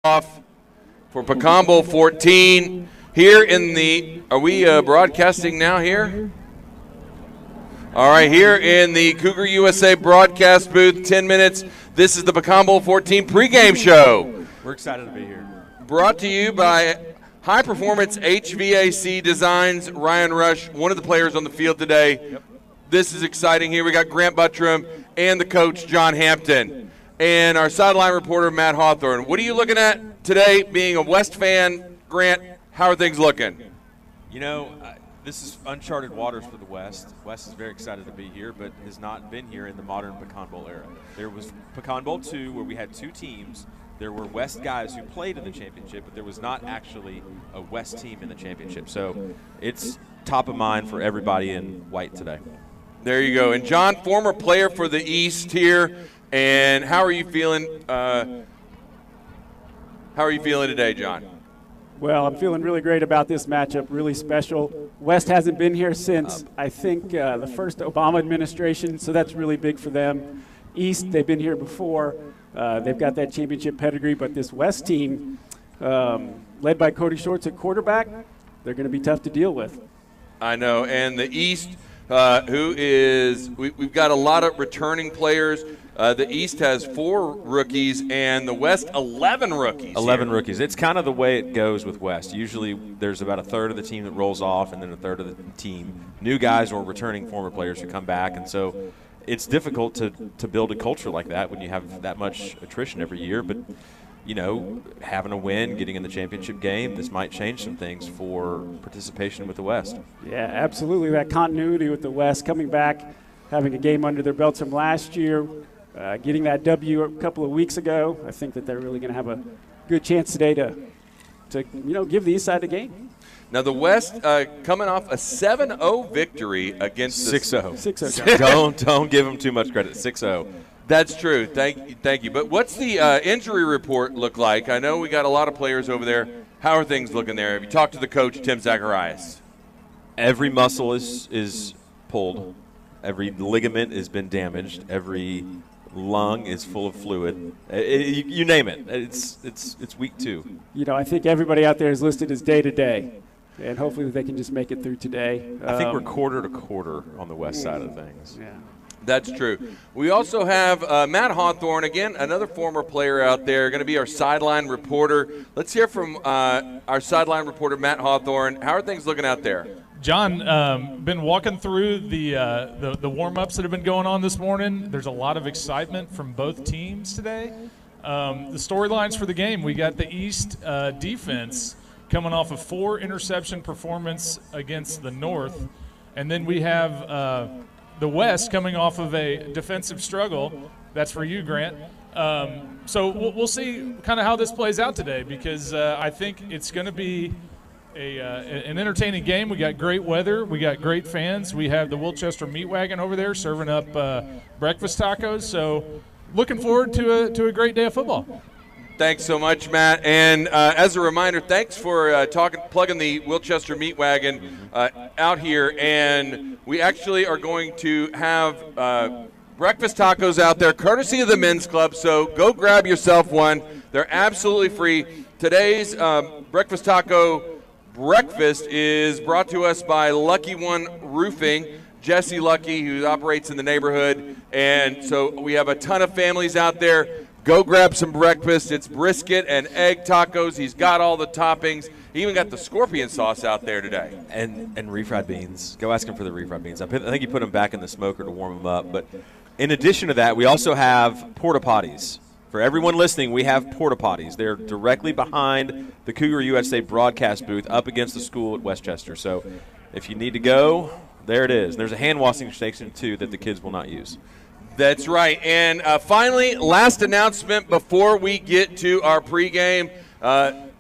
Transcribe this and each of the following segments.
Off for Pecan Bowl 14 here in the, are we broadcasting now here? All right, here in the Cougar USA broadcast booth, 10 minutes. This is the Pecan Bowl 14 pregame show. We're excited to be here. Brought to you by High Performance HVAC Designs, Ryan Rush, one of the players on the field today. Yep. This is exciting here. We got Grant Buttram and the coach, John Hampton. And our sideline reporter, Matt Hawthorne. What are you looking at today, being a West fan? Grant, how are things looking? You know, this is uncharted waters for the West. West is very excited to be here, but has not been here in the modern Pecan Bowl era. There was Pecan Bowl 2, where we had two teams. There were West guys who played in the championship, but there was not actually a West team in the championship. So it's top of mind for everybody in white today. There you go. And John, former player for the East here. And how are you feeling? How are you feeling today, John? Well, I'm feeling really great about this matchup. Really special. West hasn't been here since I think the first Obama administration, so that's really big for them. East, they've been here before. They've got that championship pedigree, but this West team, led by Cody Shorts at quarterback, they're going to be tough to deal with. I know. And the East, who is we've got a lot of returning players. The East has 4 rookies, and the West 11 rookies. 11 here. rookies. It's kind of the way it goes with West. Usually there's about a third of the team that rolls off, and then a third of the team, new guys or returning former players who come back. And so it's difficult to build a culture like that when you have that much attrition every year. But, you know, having a win, getting in the championship game, this might change some things for participation with the West. Yeah, absolutely. That continuity with the West coming back, having a game under their belts from last year, getting that W a couple of weeks ago. I think that they're really going to have a good chance today to give the East side a game. Now the West coming off a 7-0 victory against 6-0. 6-0. Don't give them too much credit. 6-0. That's true. Thank you. But what's the injury report look like? I know we got a lot of players over there. How are things looking there? Have you talked to the coach, Tim Zacharias? Every muscle is pulled. Every ligament has been damaged. Every lung is full of fluid. You name it. It's week 2. You know, I think everybody out there is listed as day to day, and hopefully they can just make it through today. I think we're quarter to quarter on the West side of things. Yeah. That's true. We also have Matt Hawthorne, again, another former player out there, going to be our sideline reporter. Let's hear from our sideline reporter, Matt Hawthorne. How are things looking out there? John, been walking through the warm-ups that have been going on this morning. There's a lot of excitement from both teams today. The storylines for the game, we got the East defense coming off a 4-interception performance against the North, and then we have the West coming off of a defensive struggle. That's for you, Grant. So we'll see kind of how this plays out today, because I think it's going to be an entertaining game. We got great weather. We got great fans. We have the Wilchester Meat Wagon over there serving up breakfast tacos. So looking forward to a great day of football. Thanks so much, Matt. And as a reminder, thanks for plugging the Wilchester Meat Wagon out here. And we actually are going to have breakfast tacos out there, courtesy of the Men's Club. So go grab yourself one. They're absolutely free. Today's breakfast taco breakfast is brought to us by Lucky One Roofing, Jesse Lucky, who operates in the neighborhood. And so we have a ton of families out there. Go grab some breakfast. It's brisket and egg tacos. He's got all the toppings. He even got the scorpion sauce out there today. And refried beans. Go ask him for the refried beans. I think you put them back in the smoker to warm them up. But in addition to that, we also have porta potties. For everyone listening, we have porta potties. They're directly behind the Cougar USA broadcast booth up against the school at Westchester. So if you need to go, there it is. There's a hand washing station, too, that the kids will not use. That's right. And finally, last announcement before we get to our pregame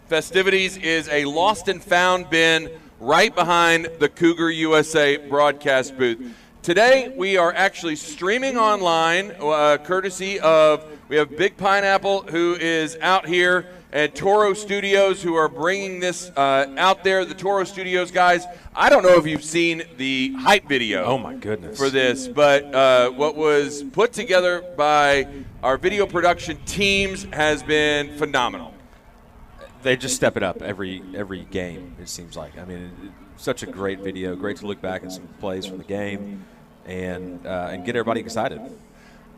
festivities is a lost and found bin right behind the Cougar USA broadcast booth. Today, we are actually streaming online, courtesy of, we have Big Pineapple, who is out here, and Toro Studios, who are bringing this out there. The Toro Studios guys, I don't know if you've seen the hype video. Oh, my goodness. For this, but what was put together by our video production teams has been phenomenal. They just step it up every game, it seems like. I mean, such a great video. Great to look back at some plays from the game and get everybody excited.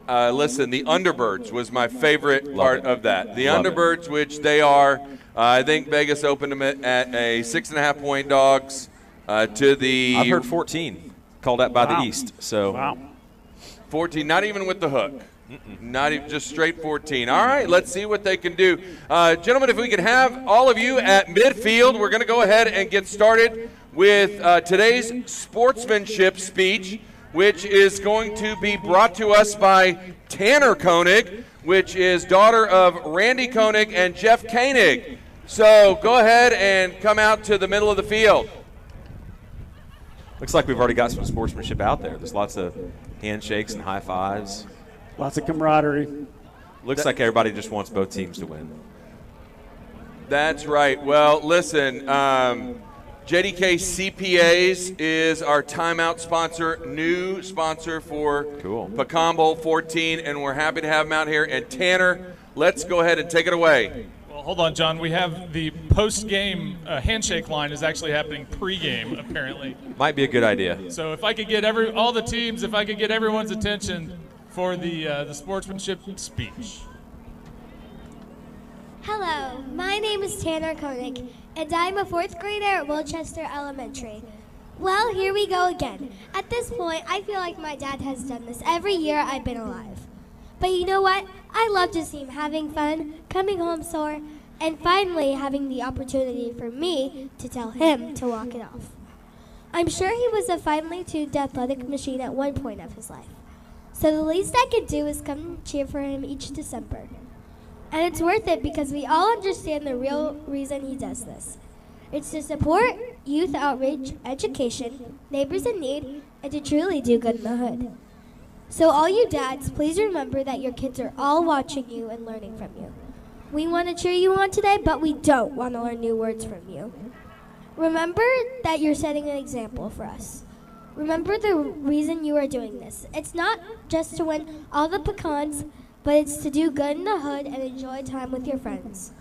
Listen, the Underbirds was my favorite part of that. The Love Underbirds, which they are, I think Vegas opened them at a 6.5-point dogs to the. I've heard 14 called out by the East. So 14, not even with the hook. Not even, just straight 14. All right, let's see what they can do. Gentlemen, if we could have all of you at midfield, we're going to go ahead and get started with today's sportsmanship speech, which is going to be brought to us by Tanner Koenig, which is daughter of Randy Koenig and Jeff Koenig. So go ahead and come out to the middle of the field. Looks like we've already got some sportsmanship out there. There's lots of handshakes and high fives. Lots of camaraderie. Looks like everybody just wants both teams to win. That's right. Well, listen, JDK CPAs is our timeout sponsor, new sponsor for Pecan Bowl 14, and we're happy to have them out here. And Tanner, let's go ahead and take it away. Well, hold on, John. We have the post-game handshake line is actually happening pre-game, apparently. Might be a good idea. So if I could get all the teams, if I could get everyone's attention for the sportsmanship speech. Hello, my name is Tanner Koenig, and I'm a 4th grader at Wilchester Elementary. Well, here we go again. At this point, I feel like my dad has done this every year I've been alive. But you know what? I love to see him having fun, coming home sore, and finally having the opportunity for me to tell him to walk it off. I'm sure he was a finely tuned athletic machine at one point of his life. So the least I could do is come cheer for him each December. And it's worth it because we all understand the real reason he does this. It's to support youth outreach, education, neighbors in need, and to truly do good in the hood. So all you dads, please remember that your kids are all watching you and learning from you. We want to cheer you on today, but we don't want to learn new words from you. Remember that you're setting an example for us. Remember the reason you are doing this. It's not just to win all the pecans, but it's to do good in the hood and enjoy time with your friends.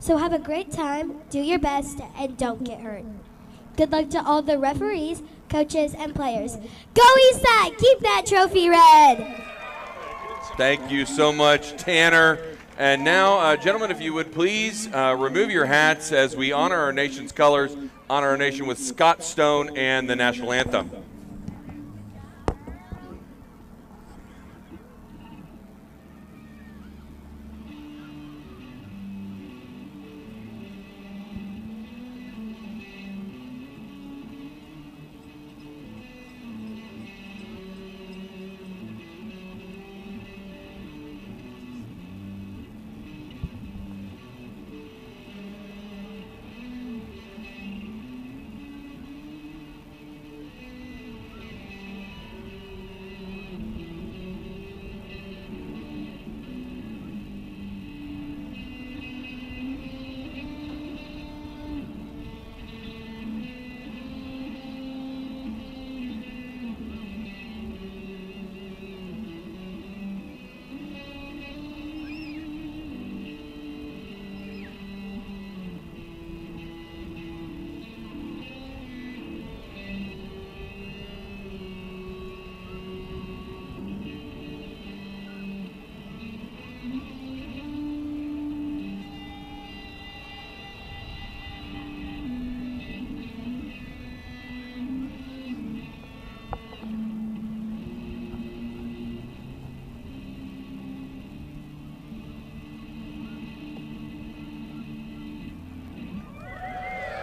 So have a great time, do your best, and don't get hurt. Good luck to all the referees, coaches, and players. Go Eastside! Keep that trophy red! Thank you so much, Tanner. And now, gentlemen, if you would please remove your hats as we honor our nation's colors, honor our nation with Scott Stone and the national anthem.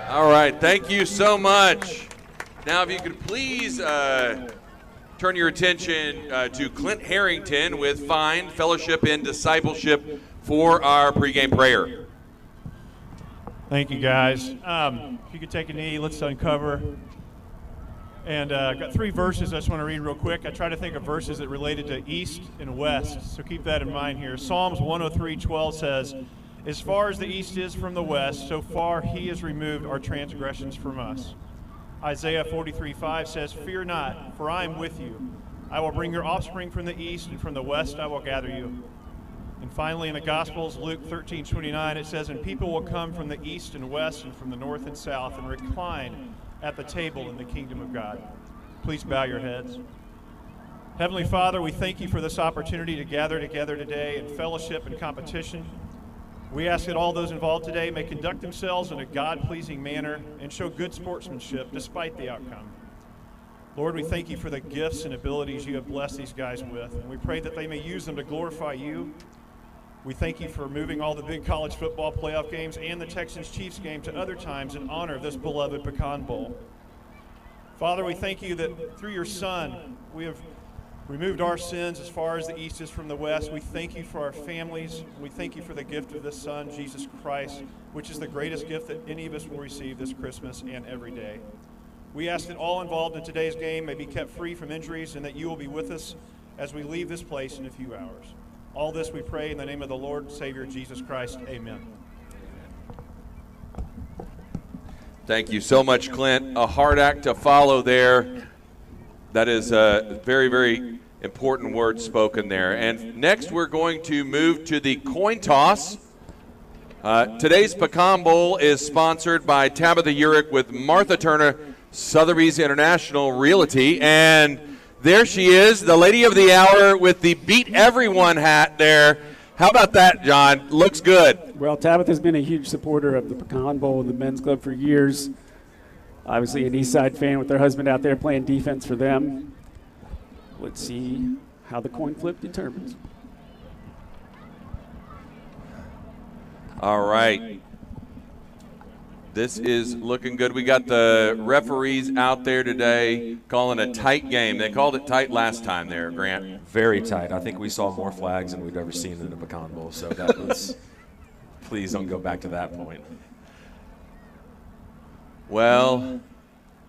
All right, thank you so much. Now, if you could please turn your attention to Clint Harrington with Find, Fellowship, and Discipleship for our pregame prayer. Thank you, guys. If you could take a knee, let's uncover. And I've got 3 verses I just want to read real quick. I try to think of verses that related to East and West, so keep that in mind here. Psalms 103:12 says, "As far as the East is from the West, so far he has removed our transgressions from us." Isaiah 43:5 says, "Fear not, for I am with you. I will bring your offspring from the East, and from the West I will gather you." And finally, in the Gospels, Luke 13:29, it says, "And people will come from the east and west and from the north and south and recline at the table in the kingdom of God." Please bow your heads. Heavenly Father, we thank you for this opportunity to gather together today in fellowship and competition. We ask that all those involved today may conduct themselves in a God-pleasing manner and show good sportsmanship despite the outcome. Lord, we thank you for the gifts and abilities you have blessed these guys with, and we pray that they may use them to glorify you. We thank you for moving all the big college football playoff games and the Texans-Chiefs game to other times in honor of this beloved Pecan Bowl. Father, we thank you that through your Son, we have removed our sins as far as the east is from the west. We thank you for our families. We thank you for the gift of this Son, Jesus Christ, which is the greatest gift that any of us will receive this Christmas and every day. We ask that all involved in today's game may be kept free from injuries and that you will be with us as we leave this place in a few hours. All this we pray in the name of the Lord and Savior, Jesus Christ. Amen. Thank you so much, Clint. A hard act to follow there. That is a very, very important word spoken there. And next we're going to move to the coin toss. Today's Pecan Bowl is sponsored by Tabitha Urick with Martha Turner, Sotheby's International Realty. And there she is, the lady of the hour with the Beat Everyone hat there. How about that, John? Looks good. Well, Tabitha's been a huge supporter of the Pecan Bowl and the men's club for years. Obviously an Eastside fan with her husband out there playing defense for them. Let's see how the coin flip determines. All right. This is looking good. We got the referees out there today calling a tight game. They called it tight last time there, Grant. Very tight. I think we saw more flags than we've ever seen in a Pecan Bowl, so that was – please don't go back to that point. Well,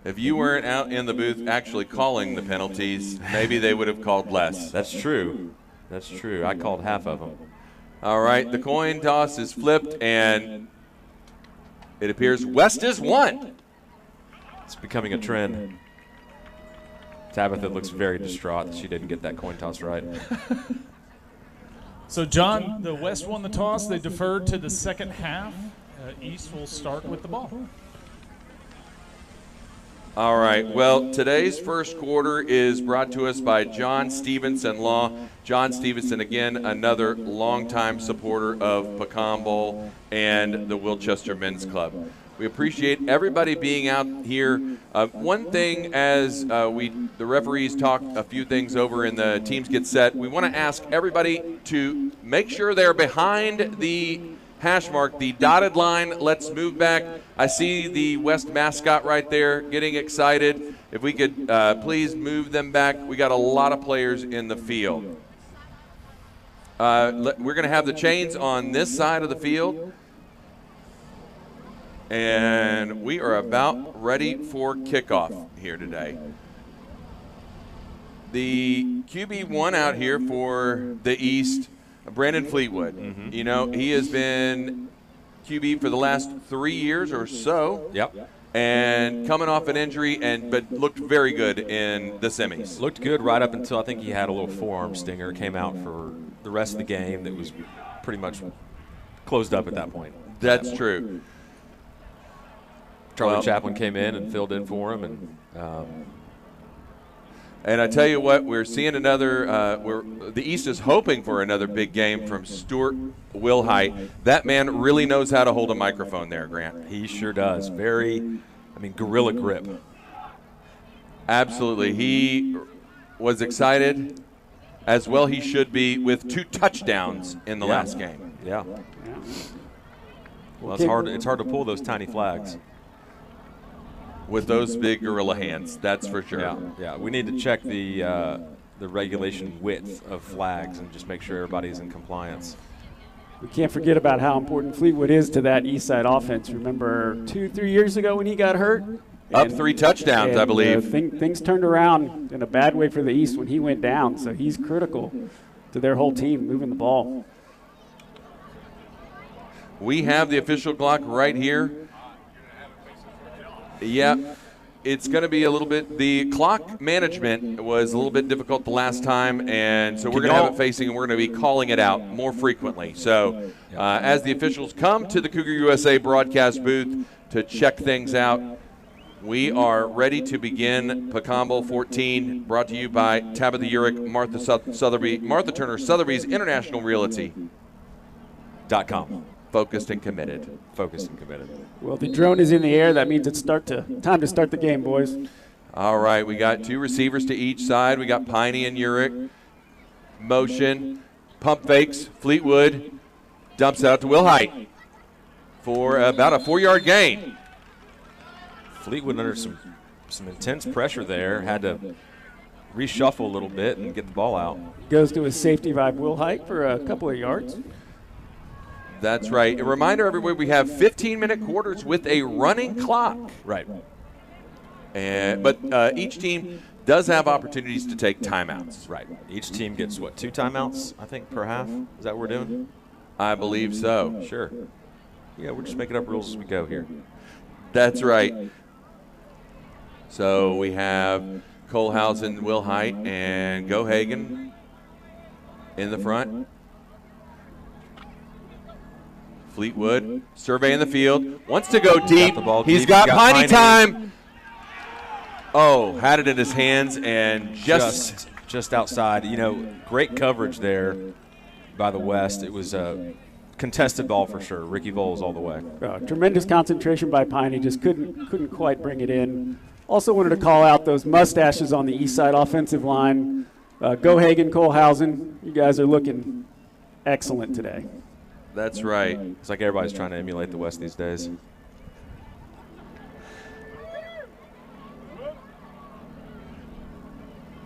if you weren't out in the booth actually calling the penalties, maybe they would have called less. That's true. That's true. I called half of them. All right, the coin toss is flipped, and it appears West is won. It's becoming a trend. Tabitha looks very distraught that she didn't get that coin toss right. So, John, the West won the toss. They deferred to the second half. East will start with the ball. All right, well, today's first quarter is brought to us by John Stevenson Law. John Stevenson, again, another longtime supporter of Pecan Bowl and the Wilchester Men's Club. We appreciate everybody being out here. One thing as the referees talk a few things over and the teams get set, we want to ask everybody to make sure they're behind the hash mark, the dotted line. Let's move back. I see the West mascot right there getting excited. If we could please move them back. We got a lot of players in the field. We're going to have the chains on this side of the field. And we are about ready for kickoff here today. The QB1 out here for the East, Brandon Fleetwood. Mm-hmm. You know, he has been QB for the last 3 years or so. Yep. And coming off an injury, but looked very good in the semis. Looked good right up until I think he had a little forearm stinger. Came out for the rest of the game that was pretty much closed up at that point. That's true. Charlie Chaplin came in and filled in for him, and I tell you what, we're seeing another. The East is hoping for another big game from Stuart Wilhite. That man really knows how to hold a microphone there, Grant. He sure does. Gorilla grip. Absolutely. He was excited, as well he should be, with 2 touchdowns in the last game. Yeah. Well, it's hard to pull those tiny flags. With those big gorilla hands, that's for sure. Yeah. We need to check the regulation width of flags and just make sure everybody's in compliance. We can't forget about how important Fleetwood is to that Eastside offense. Remember 2-3 years ago when he got hurt? Up 3 touchdowns, I believe. Things turned around in a bad way for the East when he went down, so he's critical to their whole team moving the ball. We have the official clock right here. Yeah, it's going to be a little bit, the clock management was a little bit difficult the last time, and so we're going to have it facing, and we're going to be calling it out more frequently. So as the officials come to the Cougar USA broadcast booth to check things out, we are ready to begin Pecan Bowl 14, brought to you by Tabitha Urick, Martha Turner Sotheby's International Realty.com. Focused and committed. Focused and committed. Well, the drone is in the air. That means it's time to start the game, boys. All right, we got 2 receivers to each side. We got Piney and Urick. Motion, pump fakes. Fleetwood dumps it out to Will Height for about a 4-yard gain. Fleetwood under some intense pressure there. Had to reshuffle a little bit and get the ball out. Goes to his safety vibe, Will Height, for a couple of yards. That's right. A reminder, everybody, we have 15-minute quarters with a running clock. Right. But each team does have opportunities to take timeouts. Right. Each team gets, 2 timeouts, I think, per half? Is that what we're doing? I believe so. Sure. Yeah, we're just making up rules as we go here. That's right. So we have Colehausen, Will Height, and Gohagen in the front. Fleetwood surveying the field, wants to go deep. He's got Piney time. Oh, had it in his hands and just outside. Great coverage there by the West. It was a contested ball for sure. Ricky Voles all the way. Tremendous concentration by Piney. Just couldn't quite bring it in. Also wanted to call out those mustaches on the east side offensive line. Gohagen, Colehausen, you guys are looking excellent today. That's right. It's like everybody's trying to emulate the West these days.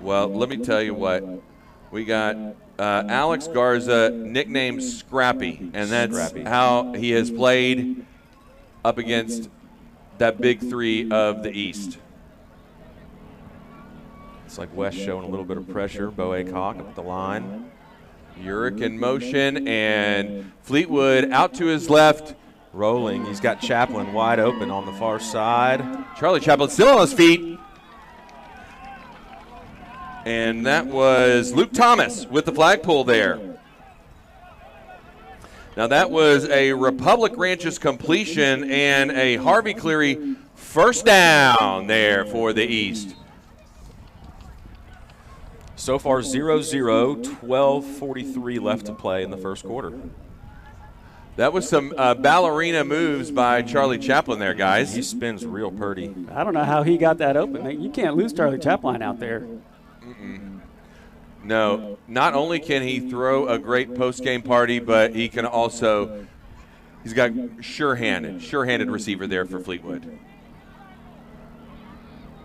Well, let me tell you what. We got Alex Garza, nicknamed Scrappy, and that's how he has played up against that big 3 of the East. It's like West showing a little bit of pressure. Bo Acock up the line. Urick in motion, and Fleetwood out to his left. Rolling. He's got Chaplin wide open on the far side. Charlie Chaplin still on his feet. And that was Luke Thomas with the flagpole there. Now that was a Republic Ranches completion and a Harvey Cleary first down there for the East. So far 0-0, 12:43 left to play in the first quarter. That was some ballerina moves by Charlie Chaplin there, guys. He spins real purty. I don't know how he got that open. You can't lose Charlie Chaplin out there. No, not only can he throw a great post-game party, but he can also, he's got sure-handed receiver there for Fleetwood.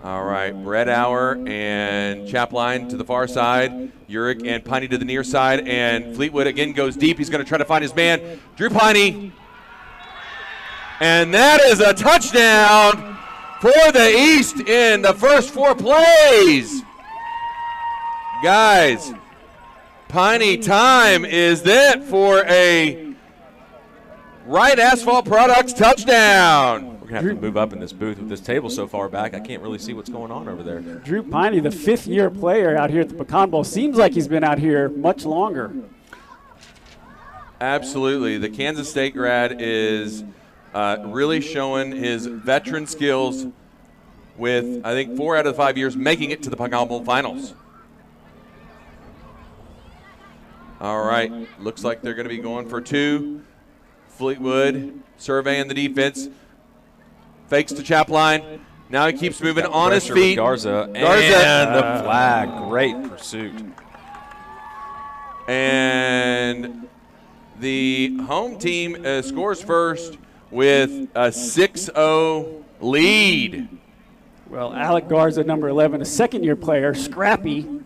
All right, Brett Auer and Chaplin to the far side. Urick and Piney to the near side, and Fleetwood again goes deep. He's going to try to find his man, Drew Piney. And that is a touchdown for the East in the first 4 plays. Guys, Piney time is that for a Right Asphalt Products touchdown. We're going to have to move up in this booth with this table so far back. I can't really see what's going on over there. Drew Piney, the 5th-year player out here at the Pecan Bowl, seems like he's been out here much longer. Absolutely. The Kansas State grad is really showing his veteran skills with, I think, 4 out of the 5 years making it to the Pecan Bowl finals. All right. Looks like they're going to be going for 2. Fleetwood surveying the defense. Fakes to Chaplin. Now he keeps moving on his feet. Garza. And the flag. Great pursuit. And the home team scores first with a 6-0 lead. Well, Alec Garza, number 11, a second-year player, scrappy,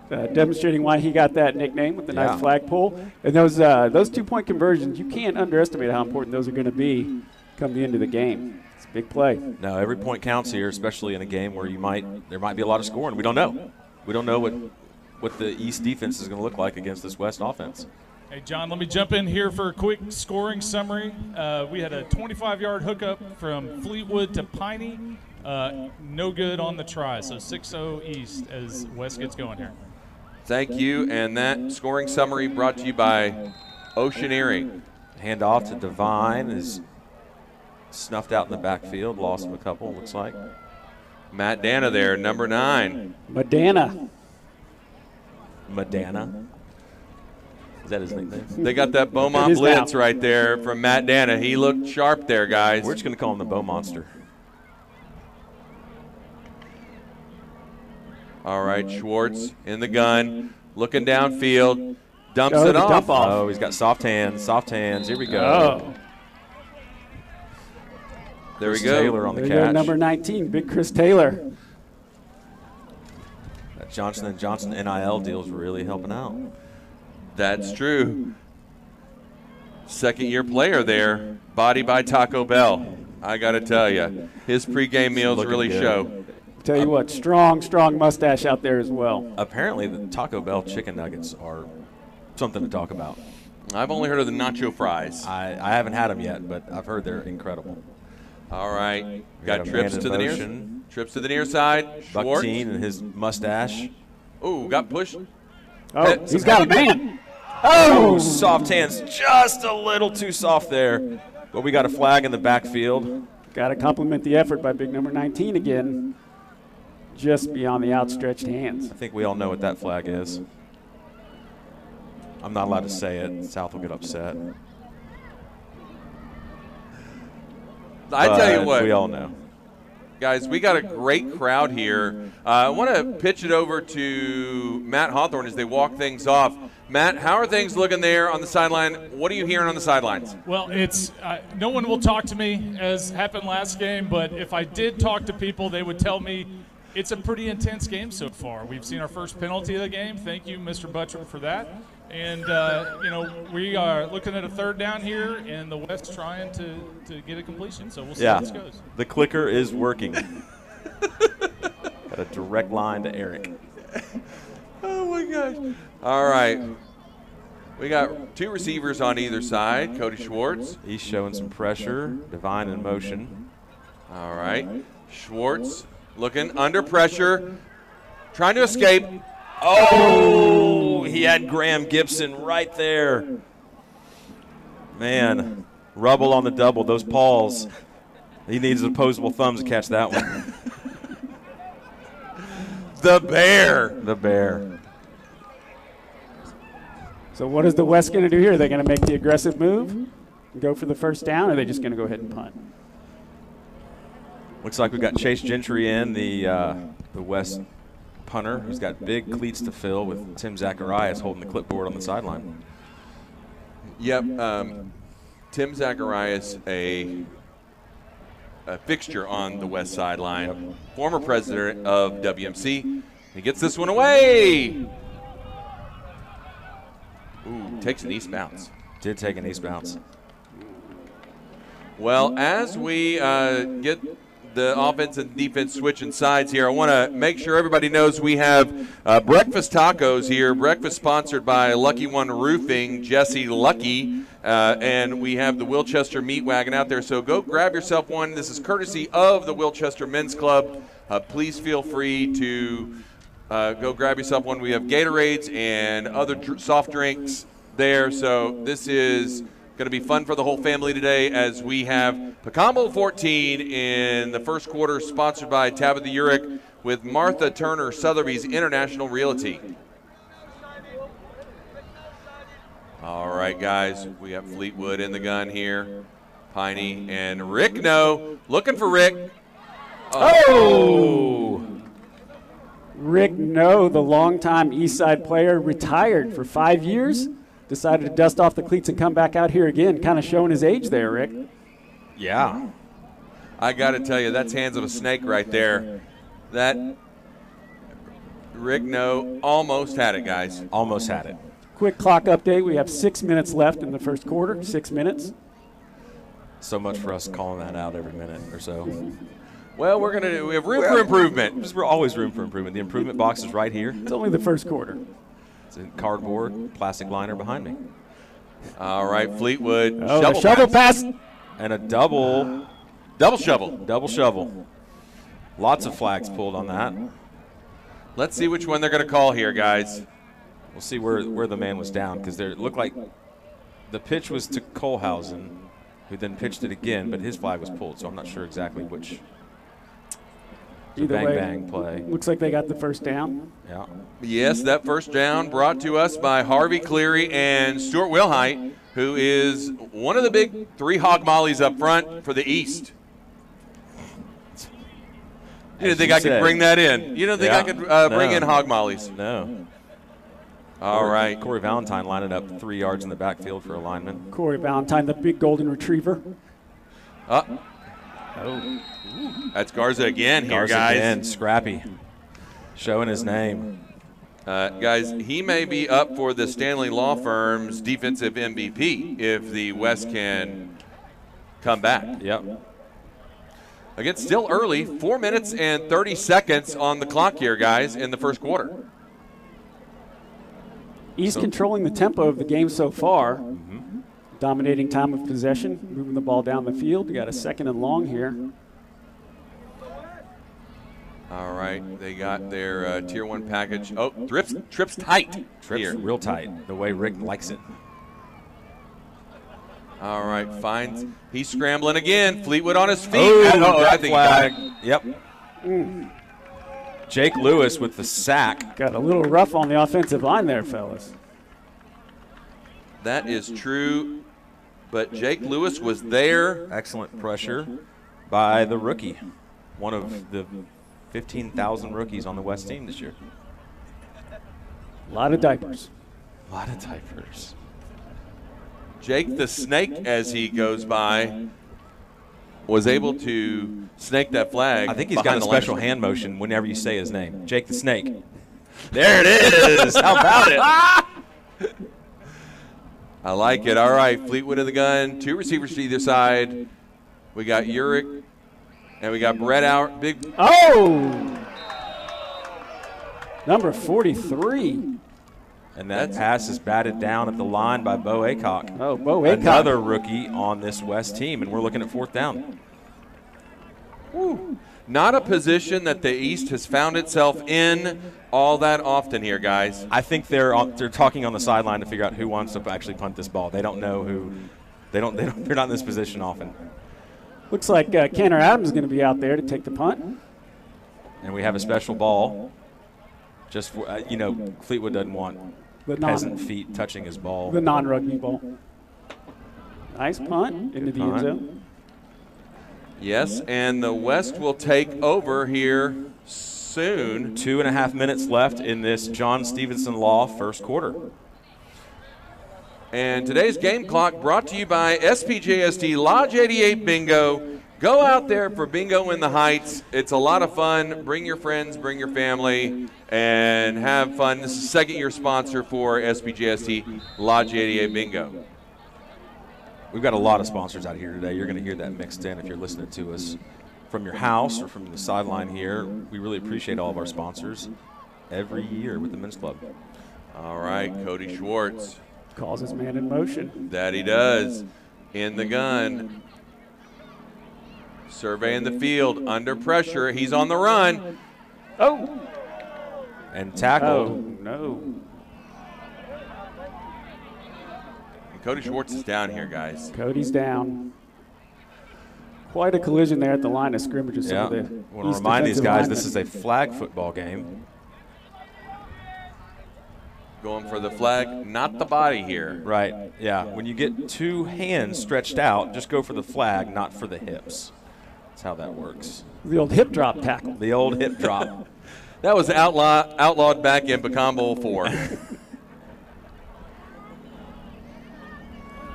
demonstrating why he got that nickname with the nice flagpole. And those 2-point conversions, you can't underestimate how important those are going to be come the end of the game. It's a big play. No, every point counts here, especially in a game where there might be a lot of scoring. We don't know. We don't know what the East defense is going to look like against this West offense. Hey, John, let me jump in here for a quick scoring summary. We had a 25-yard hookup from Fleetwood to Piney. No good on the try, so 6-0 East as West gets going here. Thank you, and that scoring summary brought to you by Oceaneering. Hand off to Divine is snuffed out in the backfield, lost him a couple, looks like. Matt Dana there, number 9. Madana. Madana. Is that his nickname? They got that Beaumont blitz right there from Matt Dana. He looked sharp there, guys. We're just going to call him the Bow Monster. All right, Schwartz in the gun, looking downfield, dumps it off. Oh, he's got soft hands, Here we go. Oh. There we Chris go. Taylor on the There you go, catch. number 19, big Chris Taylor. That Johnson & Johnson NIL deal is really helping out. That's true. Second-year player there, body by Taco Bell. I got to tell you, his pregame meals Looking really good. show. Tell you what, strong mustache out there as well. Apparently, the Taco Bell chicken nuggets are something to talk about. I've only heard of the nacho fries. I haven't had them yet, but I've heard they're incredible. All right, got got a trips man to in the near, motion. trips to the near side. Schwartz. Buckteen and his mustache. Oh, got pushed. Oh, he's got a man. Oh, Soft hands, just a little too soft there. But we got a flag in the backfield. got to compliment the effort by big number 19 again. Just beyond the outstretched hands. I think we all know what that flag is. I'm not allowed to say it. South will get upset. I tell you what, We all know. guys, we got a great crowd here. I want to pitch it over to Matt Hawthorne as they walk things off. Matt, how are things looking there on the sideline? What are you hearing on the sidelines? Well, it's no one will talk to me, as happened last game, but if I did talk to people, they would tell me it's a pretty intense game so far. We've seen our first penalty of the game. Thank you, Mr. Butcher, for that. And, we are looking at a third down here, and the West trying to get a completion. So we'll see how this goes. The clicker is working. Got a direct line to Eric. Oh, my gosh. All right. We got 2 receivers on either side. Cody Schwartz. He's showing some pressure. Divine in motion. All right. Schwartz looking under pressure, trying to escape. Oh, he had Graham Gibson right there. Man, rubble on the double. Those paws. He needs opposable thumbs to catch that one. The Bear. The Bear. So what is the West going to do here? Are they going to make the aggressive move and go for the first down, or are they just going to go ahead and punt? Looks like we've got Chase Gentry in, the West punter, who's got big cleats to fill, with Tim Zacharias holding the clipboard on the sideline. Yep. Tim Zacharias, a fixture on the West sideline, former president of WMC. He gets this one away. Ooh, takes an east bounce. Did take an east bounce. Well, as we get the offense and defense switching sides here, I want to make sure everybody knows we have breakfast tacos here. Breakfast sponsored by Lucky One Roofing, Jesse Lucky, and we have the Wilchester Meat Wagon out there. So go grab yourself one. This is courtesy of the Wilchester Men's Club. Please feel free to go grab yourself one. We have Gatorades and other soft drinks there. So this is going to be fun for the whole family today as we have Pecan Bowl 14 in the first quarter, sponsored by Tabitha Urick with Martha Turner, Sotheby's International Realty. All right, guys, we have Fleetwood in the gun here. Piney and Rick looking for Rick. Oh! Rick No, the longtime Eastside player, retired for 5 years. Decided to dust off the cleats and come back out here again, kind of showing his age there, Rick. Yeah. I got to tell you, that's hands of a snake right there. That Rick almost had it, guys. Almost had it. Quick clock update. We have 6 minutes left in the first quarter. 6 minutes. So much for us calling that out every minute or so. Well, we have room for improvement. There's always room for improvement. The improvement box is right here. It's only the first quarter. It's a cardboard plastic liner behind me. All right, Fleetwood. Oh, shovel pass. And a double shovel. Double shovel. Lots of flags pulled on that. Let's see which one they're going to call here, guys. We'll see where the man was down, because it looked like the pitch was to Kohlhausen, who then pitched it again, but his flag was pulled, so I'm not sure exactly which. Either bang way, bang play. Looks like they got the first down. Yeah. Yes, that first down brought to us by Harvey Cleary and Stuart Wilhite, who is one of the big 3 hog mollies up front for the East. You didn't think I could bring that in? You don't think I could bring in hog mollies? No. All right. Corey Valentine lining up 3 yards in the backfield for alignment. Corey Valentine, the big golden retriever. That's Garza again here, Garza guys. again, scrappy, showing his name. Guys, he may be up for the Stanley Law Firm's defensive MVP if the West can come back. Yep. Again, still early, 4 minutes and 30 seconds on the clock here, guys, in the first quarter. East controlling the tempo of the game so far. Dominating time of possession, moving the ball down the field. We got a 2nd and long here. All right, they got their Tier 1 package. Oh, trips tight here. Real tight, the way Rick likes it. All right, finds. He's scrambling again. Fleetwood on his feet. Oh, I think flag. he Yep. Jake Lewis with the sack. Got a little rough on the offensive line there, fellas. that is true, but Jake Lewis was there. Excellent pressure by the rookie, one of the 15,000 rookies on the West team this year. A lot of diapers. A lot of diapers. Jake the Snake, as he goes by, was able to snake that flag. I think he's got a behind the line of special scrimmage. hand motion whenever you say his name. Jake the Snake. There it is. How about it? I like it. All right, Fleetwood in the gun. 2 receivers to either side. We got Uric, and we got Brett out. Big. Oh! Number 43. And that pass is batted down at the line by Bo Aycock. Oh, Bo Aycock. Another rookie on this West team, and we're looking at 4th down. Not a position that the East has found itself in all that often here, guys. I think they're talking on the sideline to figure out who wants to actually punt this ball. They don't know who. They're not in this position often. Looks like Kenner Adams is going to be out there to take the punt. And we have a special ball. Just for, Fleetwood doesn't want peasant feet touching his ball. The non-rugby ball. Nice punt into the end zone. Yes, and the West will take over here soon. 2.5 minutes left in this John Stevenson Law first quarter. And today's game clock brought to you by SPJST Lodge 88 Bingo. Go out there for Bingo in the Heights. It's a lot of fun. Bring your friends, bring your family, and have fun. This is the 2nd year sponsor for SPJST Lodge 88 Bingo. We've got a lot of sponsors out here today. You're going to hear that mixed in if you're listening to us from your house or from the sideline here. We really appreciate all of our sponsors every year with the Men's Club. All right, Cody Schwartz. Calls his man in motion. That he does. In the gun. Surveying the field. Under pressure. He's on the run. Oh! And tackled. Oh, no. And Cody Schwartz is down here, guys. Cody's down. Quite a collision there at the line of scrimmage. With Yeah. some of I the want to East remind these defensive guys linemen. this is a flag football game. Going for the flag, not the body here. Right, yeah. When you get 2 hands stretched out, just go for the flag, not for the hips. That's how that works. The old hip drop tackle. The old hip drop. That was outlawed back in Pecan Bowl 4.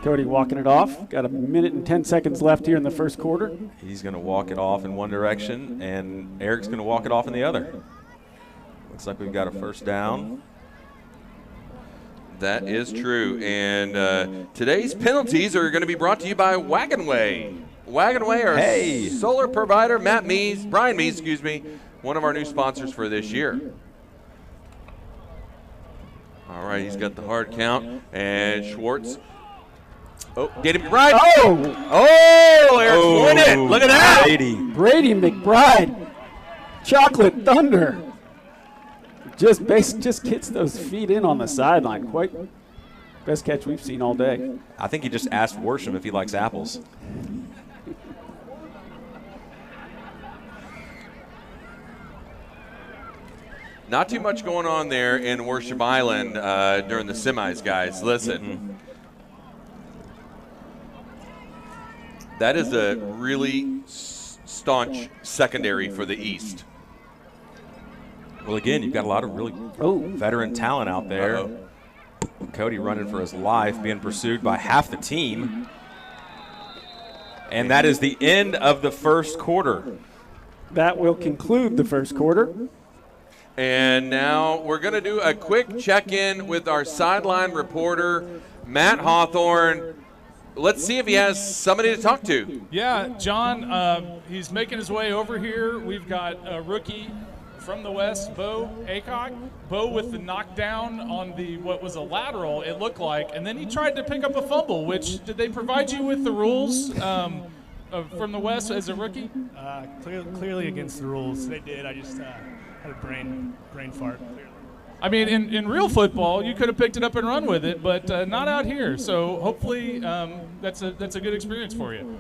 Cody walking it off. Got 1 minute and 10 seconds left here in the first quarter. He's going to walk it off in one direction, and Eric's going to walk it off in the other. Looks like we've got a first down. That is true. And today's penalties are going to be brought to you by Wagonway. Wagonway, our solar provider, Brian Mees, one of our new sponsors for this year. All right, he's got the hard count. And Schwartz Oh, Danny McBride. Oh! Eric's won it. Look at that. Brady McBride. Chocolate Thunder. Just gets those feet in on the sideline. Quite best catch we've seen all day. I think he just asked Worsham if he likes apples. Not too much going on there in Worship Island during the semis, guys. Listen. That is a really staunch secondary for the East. Well, again, you've got a lot of really veteran talent out there. Cody running for his life, being pursued by half the team. And that is the end of the first quarter. That will conclude the first quarter. And now we're going to do a quick check-in with our sideline reporter, Matt Hawthorne. Let's see if he has somebody to talk to. Yeah, John, he's making his way over here. We've got a rookie from the West, Bo Aycock. Bo with the knockdown on the what was a lateral, it looked like, and then he tried to pick up a fumble. Which did they provide you with the rules from the West as a rookie? Clearly against the rules. They did. I just had a brain fart. Clearly. I mean, in real football, you could have picked it up and run with it, but not out here. So hopefully that's a good experience for you.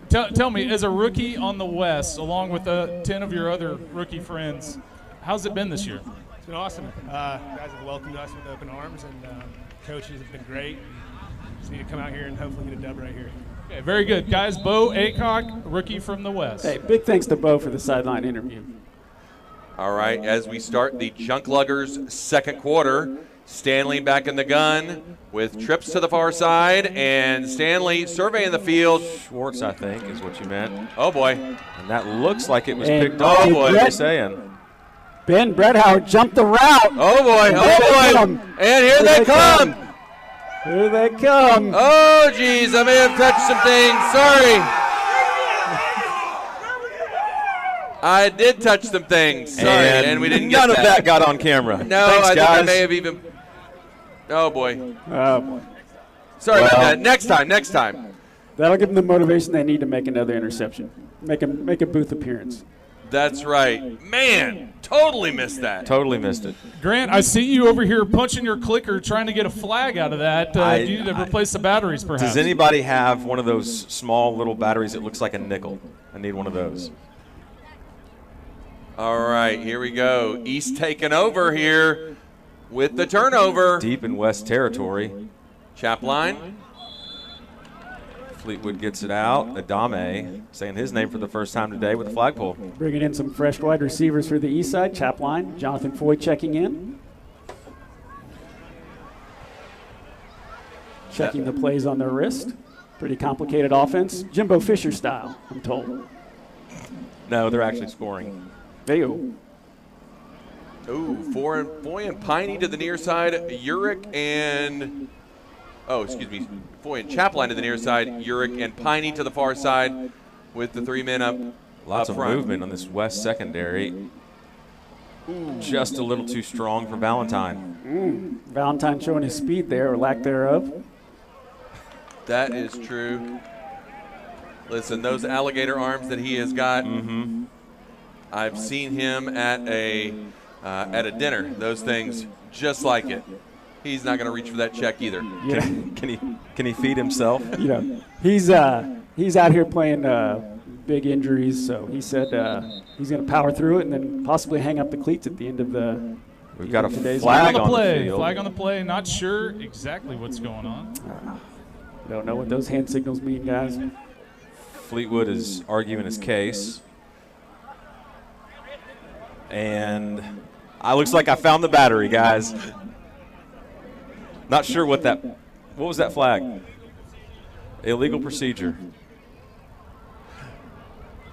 Tell me, as a rookie on the West, along with 10 of your other rookie friends, how's it been this year? It's been awesome. Guys have welcomed us with open arms, and coaches have been great. Just need to come out here and hopefully get a dub right here. Okay, very good. Guys, Bo Aycock, rookie from the West. Hey, big thanks to Bo for the sideline interview. All right, as we start the Junk Luggers second quarter, Stanley back in the gun with trips to the far side, and Stanley surveying the field. Schwartz, I think, is what you meant. Oh, boy. And that looks like it was And picked off. What Brett- you're saying. Ben Bredhauer jumped the route. Oh, boy. Oh, boy. And here they come. Here they come. Oh, geez, I may have touched some things. Sorry. I did touch some things. Sorry, and we didn't get none of that got on camera. No, Thanks, I think guys. I may have even. Oh, boy. Oh, boy. Sorry about that. Next time. That'll give them the motivation they need to make another interception. Make a booth appearance. That's right. Man, totally missed that. Totally missed it. Grant, I see you over here punching your clicker, trying to get a flag out of that. Do you need to replace the batteries, perhaps? Does anybody have one of those small little batteries that looks like a nickel? I need one of those. All right, here we go. East taking over here with the turnover. Deep in West territory. Chapline. Fleetwood gets it out. Adame saying his name for the first time today with the flagpole. Bringing in some fresh wide receivers for the east side. Chapline, Jonathan Foy checking in. Checking the plays on their wrist. Pretty complicated offense. Jimbo Fisher style, I'm told. No, they're actually scoring. There you go. Ooh, Foy and Piney to the near side. Urick and, Foy and Chapline to the near side. Urick and Piney to the far side with the 3 men up. Lots up of front. movement on this West secondary. Just a little too strong for Valentine. Valentine showing his speed there, or lack thereof. That is true. Listen, those alligator arms that he has got. I've seen him at a dinner. Those things just like it. He's not going to reach for that check either. Yeah. Can he feed himself? You know, he's out here playing big injuries, so he said he's going to power through it and then possibly hang up the cleats at the end of the. We've got a today's flag on the on play. the field. Flag on the play. Not sure exactly what's going on. Don't know what those hand signals mean, guys. Fleetwood is arguing his case. And looks like I found the battery, guys. Not sure what was that flag? Illegal procedure.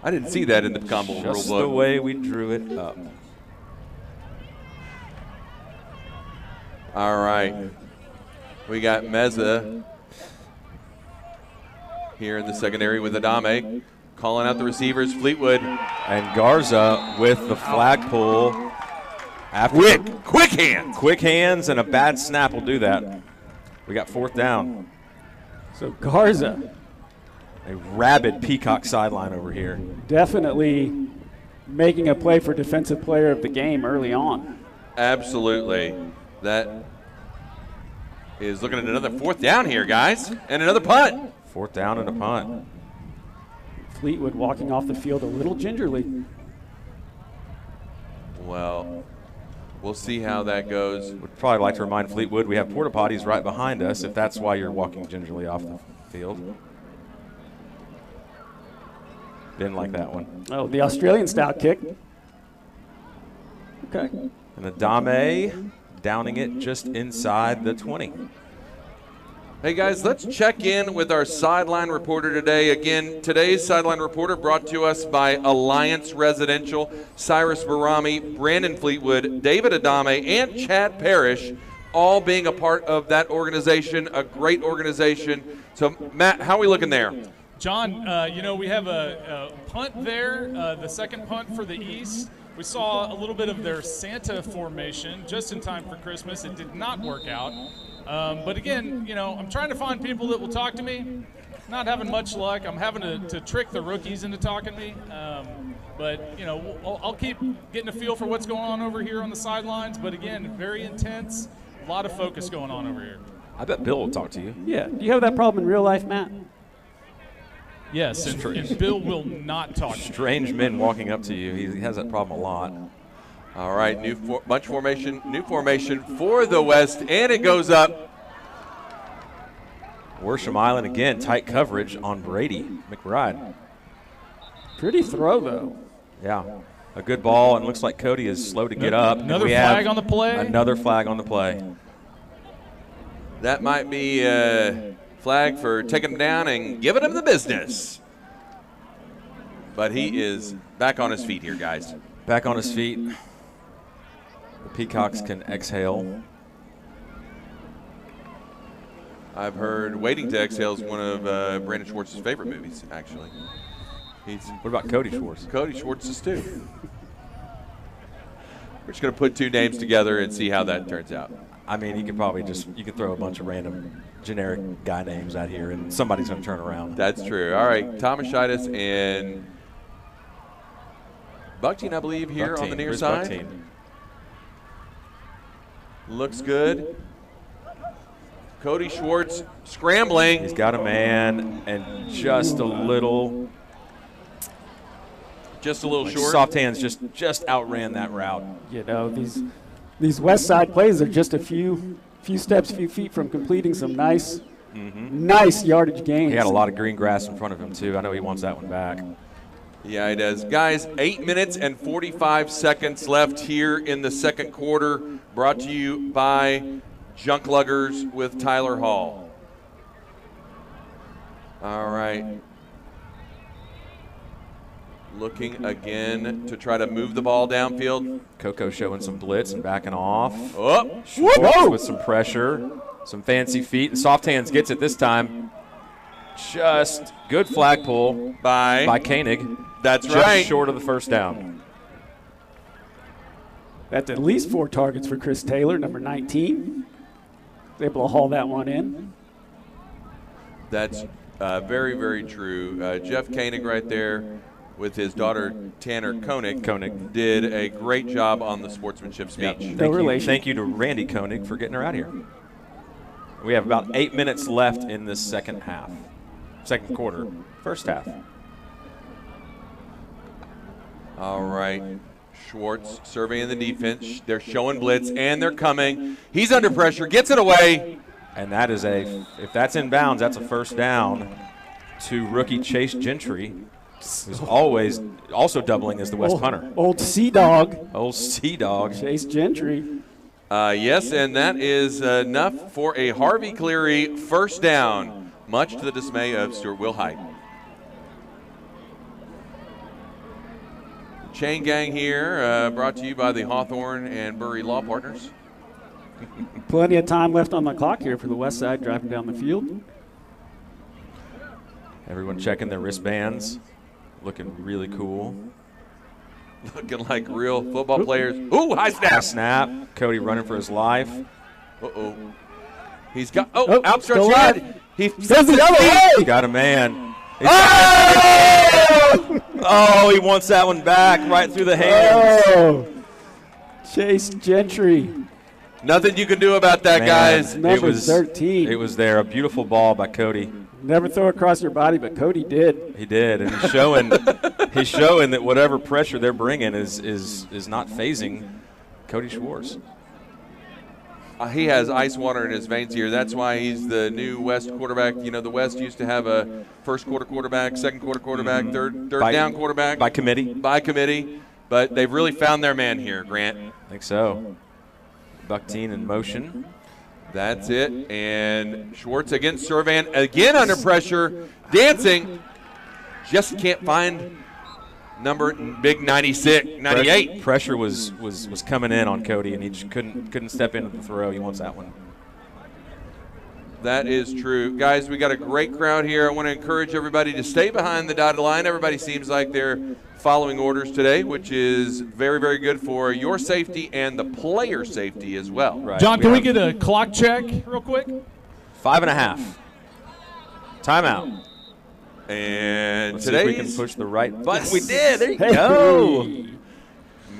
I didn't see that in the combo rule Just book. the way we drew it up. All right. We got Meza here in the secondary with Adame. Calling out the receivers, Fleetwood. And Garza with the flagpole. After Quick hands. Quick hands and a bad snap will do that. We got 4th down. So Garza. A rabid Peacock sideline over here. Definitely making a play for defensive player of the game early on. Absolutely. That is looking at another 4th down here, guys, and another punt. 4th down and a punt. Fleetwood walking off the field a little gingerly. Well, we'll see how that goes. Would probably like to remind Fleetwood we have porta potties right behind us if that's why you're walking gingerly off the field. Didn't like that one. Oh, the Australian style kick. Okay. And Adame downing it just inside the 20. Hey guys, let's check in with our sideline reporter today. Again, today's sideline reporter brought to us by Alliance Residential, Cyrus Barami, Brandon Fleetwood, David Adame, and Chad Parrish, all being a part of that organization, a great organization. So, Matt, how are we looking there? John, we have a punt there, the second punt for the East. We saw a little bit of their Santa formation just in time for Christmas. It did not work out. But again, I'm trying to find people that will talk to me. Not having much luck. I'm having to trick the rookies into talking to me. But I'll keep getting a feel for what's going on over here on the sidelines. But again, very intense. A lot of focus going on over here. I bet Bill will talk to you. Yeah. Do you have that problem in real life, Matt? Yes, and Bill will not talk to you. Strange men walking up to you. He has that problem a lot. All right, new formation for the West, and it goes up. Worsham Island again, tight coverage on Brady McBride. Pretty throw, though. Yeah, a good ball, and looks like Cody is slow to get up. Another flag on the play? Another flag on the play. That might be a flag for taking him down and giving him the business. But he is back on his feet here, guys. Back on his feet. The Peacocks can exhale. I've heard Waiting to Exhale is one of Brandon Schwartz's favorite movies, actually. What about Cody Schwartz? Cody Schwartz's too. We're just going to put two names together and see how that turns out. I mean, you could throw a bunch of random generic guy names out here, and somebody's going to turn around. That's true. All right, Thomashitis and Buckteen, I believe, here on the near side. Buckteen. Looks good. Cody Schwartz scrambling. He's got a man and just a little short. Soft hands just outran that route. These West Side plays are just a few steps, few feet from completing some nice yardage gains. He had a lot of green grass in front of him too. I know he wants that one back. Yeah, he does. Guys, 8 minutes and 45 seconds left here in the second quarter. Brought to you by Junk Luggers with Tyler Hall. All right. Looking again to try to move the ball downfield. Coco showing some blitz and backing off. Oh, Schwartz with some pressure, some fancy feet, and Soft Hands gets it this time. Just good flag pull by Koenig. That's just right. Short of the first down. That's at least 4 targets for Chris Taylor, number 19. Was able to haul that one in. That's very, very true. Jeff Koenig right there with his daughter Tanner Koenig did a great job on the sportsmanship speech. Yep. Thank you to Randy Koenig for getting her out here. We have about 8 minutes left in this second quarter, first half. All right. Schwartz surveying the defense. They're showing blitz, and they're coming. He's under pressure, gets it away. And that is if that's in bounds, that's a first down to rookie Chase Gentry, who's always also doubling as the West punter. Old Sea Dog. Chase Gentry. Yes, and that is enough for a Harvey Cleary first down, much to the dismay of Stuart Wilhite. Chain Gang here, brought to you by the Hawthorne and Bury Law Partners. Plenty of time left on the clock here for the West Side driving down the field. Everyone checking their wristbands, looking really cool. Looking like real football players. Ooh, high snap. High snap. Cody running for his life. Uh-oh. He's got, outstretched hand. He Says the other way. Got a man. Oh! Oh, he wants that one back right through the hands. Oh, Chase Gentry. Nothing you can do about that, Man, guys. Number 13. It was there. A beautiful ball by Cody. Never throw across your body, but Cody did. He did, and he's showing that whatever pressure they're bringing is not phasing Cody Schwartz. He has ice water in his veins here. That's why he's the new West quarterback. You know, the West used to have a first quarter quarterback, second quarter quarterback, third down quarterback. By committee. By committee. But they've really found their man here, Grant. I think so. Buckteen in motion. That's it. And Schwartz against Servan, again under pressure, dancing. Just can't find number big 96, 98. Pressure was coming in on Cody, and he just couldn't step into the throw. He wants that one. That is true. Guys, we got a great crowd here. I want to encourage everybody to stay behind the dotted line. Everybody seems like they're following orders today, which is very, very good for your safety and the player safety as well. Right. John, can we get a clock check real quick? 5.5. Timeout. And Let's see if we can today's push the right button. Yes. We did. There you Hey. go.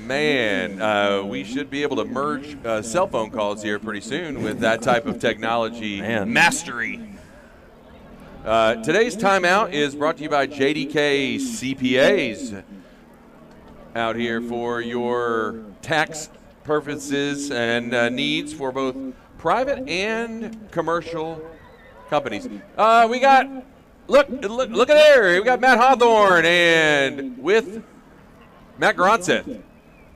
Man, we should be able to merge cell phone calls here pretty soon with that type of technology mastery. Today's timeout is brought to you by JDK CPAs. Out here for your tax purposes and needs for both private and commercial companies. We got, look at there. We got Matt Hawthorne and with Matt Gronseth.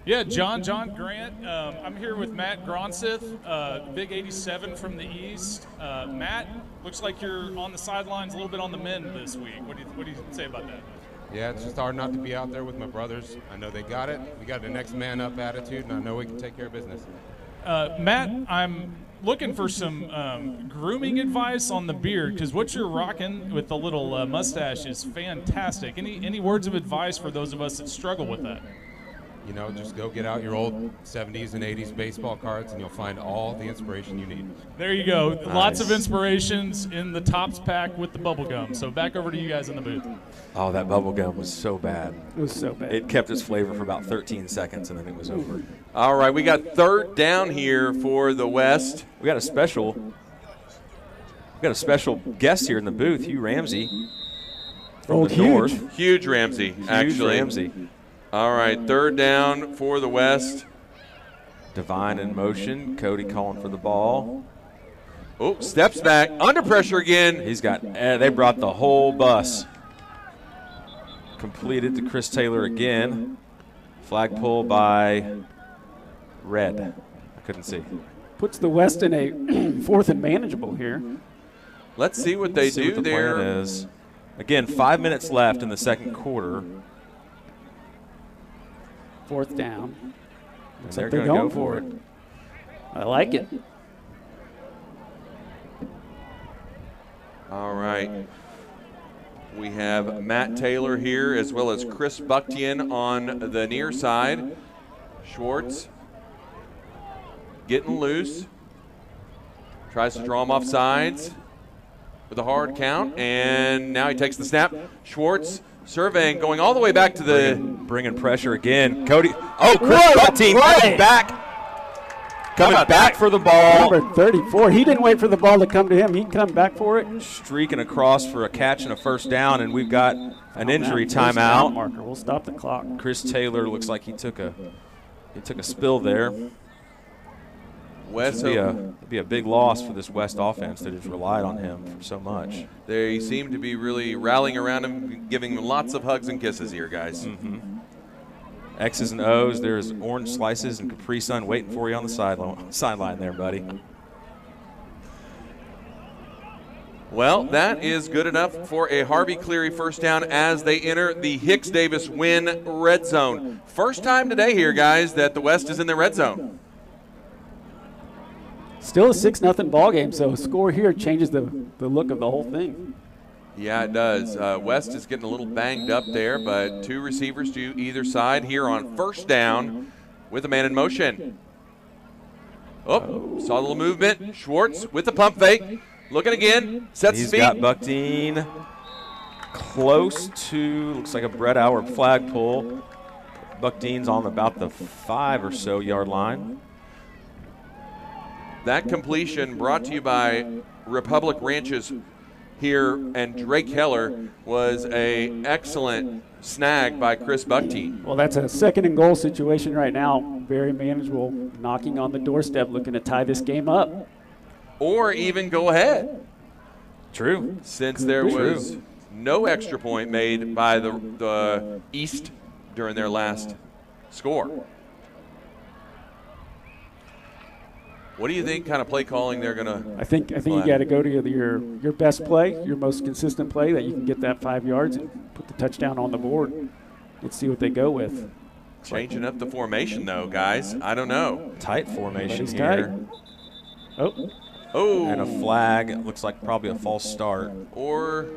Yeah, John Grant. I'm here with Matt Gronseth, big 87 from the East. Matt, looks like you're on the sidelines a little bit on the mend this week. What do you say about that? Yeah, it's just hard not to be out there with my brothers. I know they got it. We got the next man up attitude, and I know we can take care of business. Matt, I'm looking for some grooming advice on the beard, because what you're rocking with the little mustache is fantastic. Any words of advice for those of us that struggle with that? You know, just go get out your old 70s and 80s baseball cards, and you'll find all the inspiration you need. There you go. Nice. Lots of inspirations in the Topps pack with the bubble gum. So back over to you guys in the booth. Oh, that bubble gum was so bad. It was so bad. It kept its flavor for about 13 seconds, and then it was over. All right, we got third down here for the West. We got a special guest here in the booth, Hugh Ramsey. From Old the Huge. north. Huge Ramsey, actually. Huge Ramsey. All right, third down for the West. Divine in motion. Cody calling for the ball. Oh, steps back, under pressure again. He's got, they brought the whole bus. Completed to Chris Taylor again. Flag pull by Red. I couldn't see. Puts the West in a fourth and manageable here. Let's see what they See do what the there. plan is. Again, 5 minutes left in the second quarter. Fourth down. And like they're they're going going to go for it. I like it. All right. We have Matt Taylor here as well as Chris Bucktian on the near side. Schwartz getting loose. Tries to draw him off sides with a hard count, and now he takes the snap. Schwartz surveying, going all the way back to the Bringing pressure again. Cody. Oh, Chris Buckteen coming back. Coming back for the ball. Number 34. He didn't wait for the ball to come to him. He come back for it. Streaking across for a catch and a first down, and we've got an injury First down timeout. marker. We'll stop the clock. Chris Taylor looks like he took a spill there. West. It'd be a big loss for this West offense that has relied on him for so much. They seem to be really rallying around him, giving him lots of hugs and kisses here, guys. X's and O's. There's orange slices and Capri Sun waiting for you on the sideline there, buddy. Well, that is good enough for a Harvey Cleary first down as they enter the Hicks-Davis win red zone. First time today here, guys, that the West is in the red zone. Still a 6-0 ball game, so a score here changes the look of the whole thing. Yeah, it does. West is getting a little banged up there, but two receivers to either side here on first down with a man in motion. Oh, saw a little movement. Schwartz with the pump fake. Looking again. Sets his He's feet. got Buckteen close to, looks like a Brett Hour flag pull. Buckteen's on about the 5 or so yard line. That completion brought to you by Republic Ranches here, and Drake Heller was a excellent snag by Chris Buckteen. Well, that's a 2nd and goal situation right now. Very manageable, knocking on the doorstep, looking to tie this game up. Or even go ahead. True. Since there was no extra point made by the East during their last score. What do you think kind of play calling they're going to? I think you got to go to your best play, your most consistent play that you can get that 5 yards and put the touchdown on the board. Let's see what they go with. Changing up the formation, though, guys. I don't know. Tight formation Everybody's here. Tight. Oh. And a flag. It looks like probably a false start. Or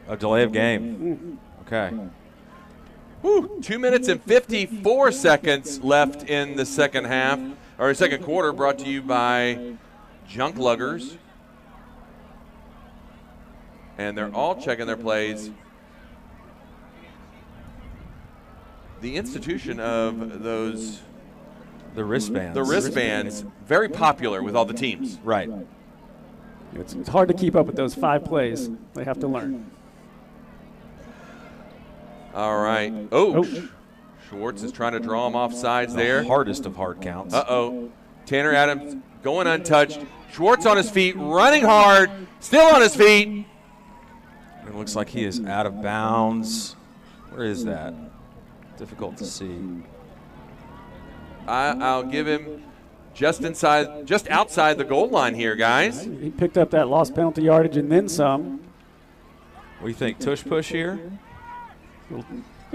a delay of game. Okay. Whew, 2 minutes and 54 seconds left in the second half, or second quarter, brought to you by Junk Luggers. And they're all checking their plays. The institution of those The wristbands. The wristbands, very popular with all the teams. Right. It's hard to keep up with those 5 plays. They have to learn. All right. Oh. Schwartz is trying to draw him off sides there. Hardest of hard counts. Uh-oh. Tanner Adams going untouched. Schwartz on his feet, running hard, still on his feet. It looks like he is out of bounds. Where is that? Difficult to see. I'll give him just outside the goal line here, guys. He picked up that lost penalty yardage and then some. What do you think? Tush push here? You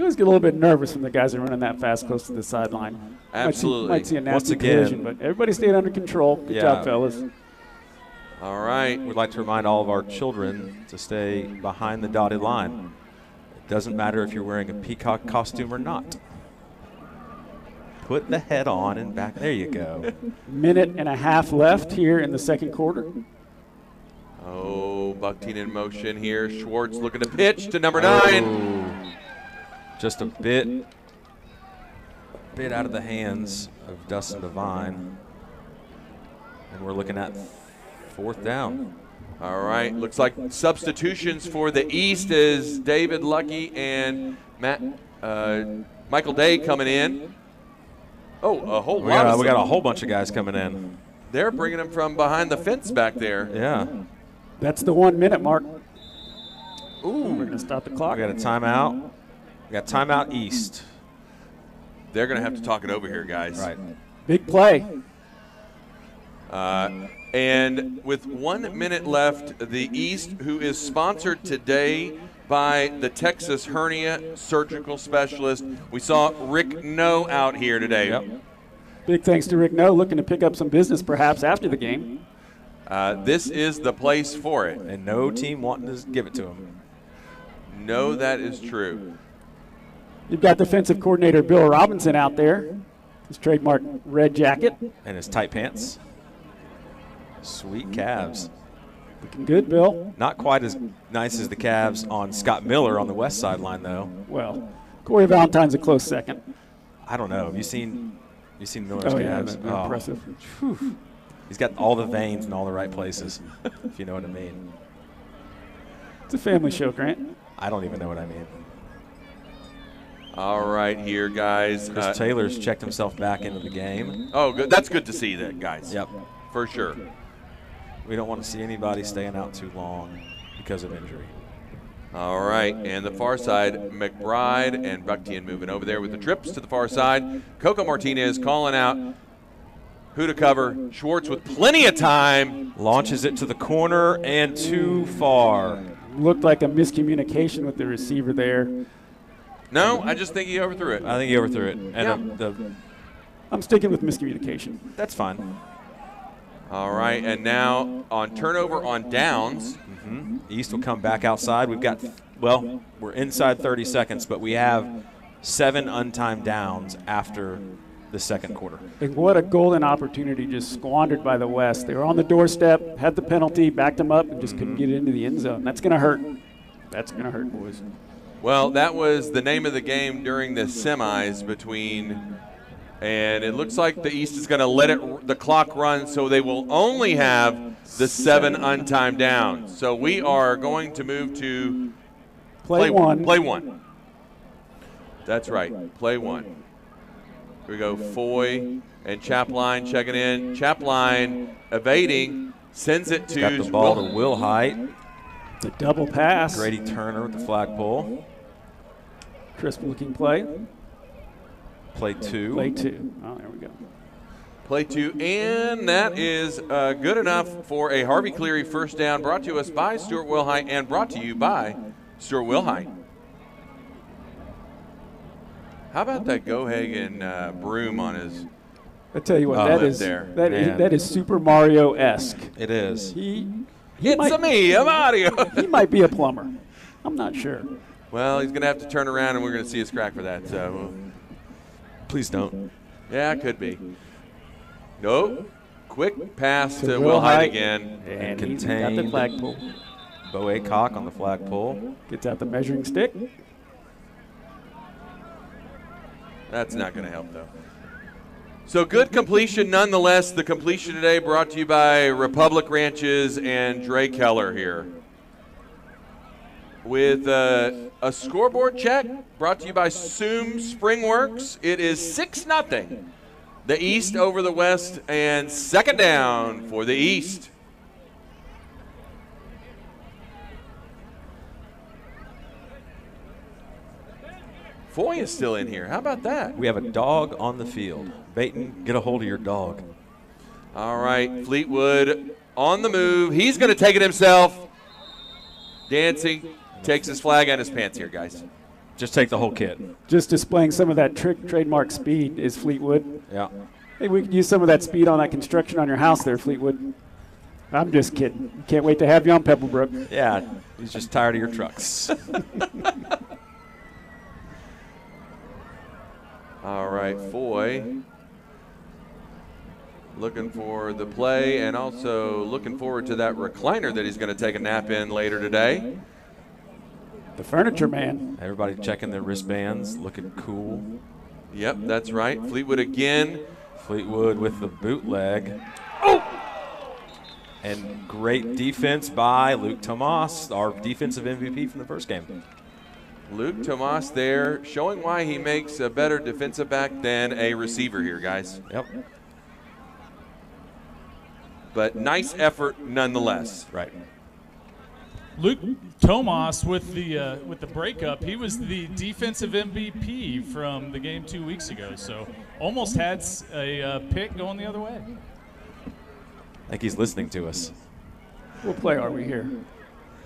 always get a little bit nervous when the guys are running that fast close to the sideline. Absolutely. Might see a nasty Once again, collision, but everybody stayed under control. Good job, fellas. All right. We'd like to remind all of our children to stay behind the dotted line. It doesn't matter if you're wearing a peacock costume or not. Put the head on and back. There you go. Minute and a half left here in the second quarter. Oh, Buckteen in motion here. Schwartz looking to pitch to number 9. Just a bit out of the hands of Dustin Devine. And we're looking at 4th down. All right. Looks like substitutions for the East is David Lucky and Michael Day coming in. Oh, a whole lot of we got a whole bunch of guys coming in. They're bringing them from behind the fence back there. Yeah. That's the 1 minute mark. Ooh. We're going to stop the clock. We got a timeout. We got timeout East. They're going to have to talk it over here, guys. Right. Big play. And with 1 minute left, the East, who is sponsored today by the Texas Hernia Surgical Specialist. We saw Rick No out here today. Yep. Big thanks to Rick No, looking to pick up some business perhaps after the game. This is the place for it. And no team wanting to give it to him. No, that is true. You've got defensive coordinator Bill Robinson out there. His trademark red jacket. And his tight pants. Sweet calves. Looking good, Bill. Not quite as nice as the calves on Scott Miller on the west sideline, though. Well, Corey Valentine's a close second. I don't know. Have you seen Miller's calves? They're impressive. Whew. He's got all the veins in all the right places, if you know what I mean. It's a family show, Grant. I don't even know what I mean. All right, here, guys. Chris Taylor's checked himself back into the game. Oh, good. That's good to see that, guys. Yep. For sure. We don't want to see anybody staying out too long because of injury. All right, and the far side, McBride and Buckteen moving over there with the trips to the far side. Coco Martinez calling out who to cover. Schwartz with plenty of time. Launches it to the corner and too far. Looked like a miscommunication with the receiver there. No, I just think he overthrew it. I think he overthrew it. And Yeah. I'm sticking with miscommunication. That's fine. All right, and now on turnover on downs. East will come back outside. We've got, we're inside 30 seconds, but we have 7 untimed downs after the second quarter. And what a golden opportunity just squandered by the West. They were on the doorstep, had the penalty, backed them up, and just couldn't get it into the end zone. That's going to hurt. That's going to hurt, boys. Well, that was the name of the game during the semis between, and it looks like the East is going to let the clock run, so they will only have the 7 untimed downs. So we are going to move to Play one. Play one. That's right, play one. Here we go, Foy and Chapline checking in. Chapline evading, sends it to Got the ball to Will Height. The double pass. Grady Turner with the flagpole. Crisp looking play. Play 2. Play 2. Oh, there we go. Play 2, and that is good enough for a Harvey Cleary first down, brought to us by Stuart Wilhite and brought to you by Stuart Wilhite. How about that Gohagen broom on his I tell you what, lip there? that is Super Mario-esque. It is. It's me, Mario. He might be a plumber. I'm not sure. Well, he's going to have to turn around, and we're going to see his crack for that. So, Please don't. yeah, it could be. Nope. Quick pass to Will Will Height Height. again. And he's got Contained. the flagpole. Bo Aycock on the flagpole. Gets out the measuring stick. That's not going to help, though. So good completion nonetheless. The completion today brought to you by Republic Ranches and Dre Keller here. With a scoreboard check brought to you by Soom Springworks. It is 6-0. The East over the West, and second down for the East. Foy is still in here. How about that? We have a dog on the field. Baton, get a hold of your dog. All right, Fleetwood on the move. He's going to take it himself. Dancing, takes his flag and his pants here, guys. Just take the whole kit. Just displaying some of that trademark speed is Fleetwood. Yeah. Hey, we could use some of that speed on that construction on your house there, Fleetwood. I'm just kidding. Can't wait to have you on Pebblebrook. Yeah, he's just tired of your trucks. All right, Foy looking for the play and also looking forward to that recliner that he's going to take a nap in later today. The furniture man. Everybody checking their wristbands, looking cool. Yep, that's right. Fleetwood again. Fleetwood with the bootleg. Oh! And great defense by Luke Tomas, our defensive MVP from the first game. Luke Tomas there, showing why he makes a better defensive back than a receiver here, guys. Yep. But nice effort nonetheless. Right. Luke Tomas with the breakup, he was the defensive MVP from the game 2 weeks ago, so almost had a pick going the other way. I think he's listening to us. What play are we here?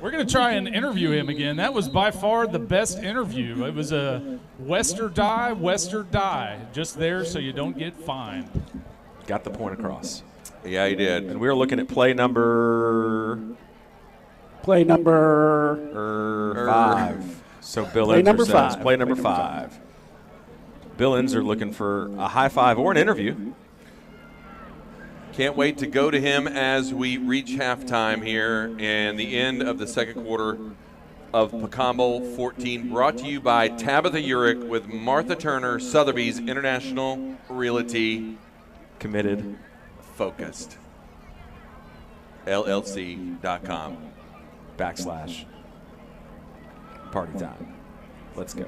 We're going to try and interview him again. That was by far the best interview. It was a Wester die, just there so you don't get fined. Got the point across. Yeah, he did. And we were looking at play number 5. So Bill Play Enzer number says 5. play number 5. Bill Enzer looking for a high five or an interview. Can't wait to go to him as we reach halftime here and the end of the second quarter of Pecan Bowl 14, brought to you by Tabitha Urick with Martha Turner, Sotheby's International Realty. Committed. Focused. LLC.com. / party time. Let's go.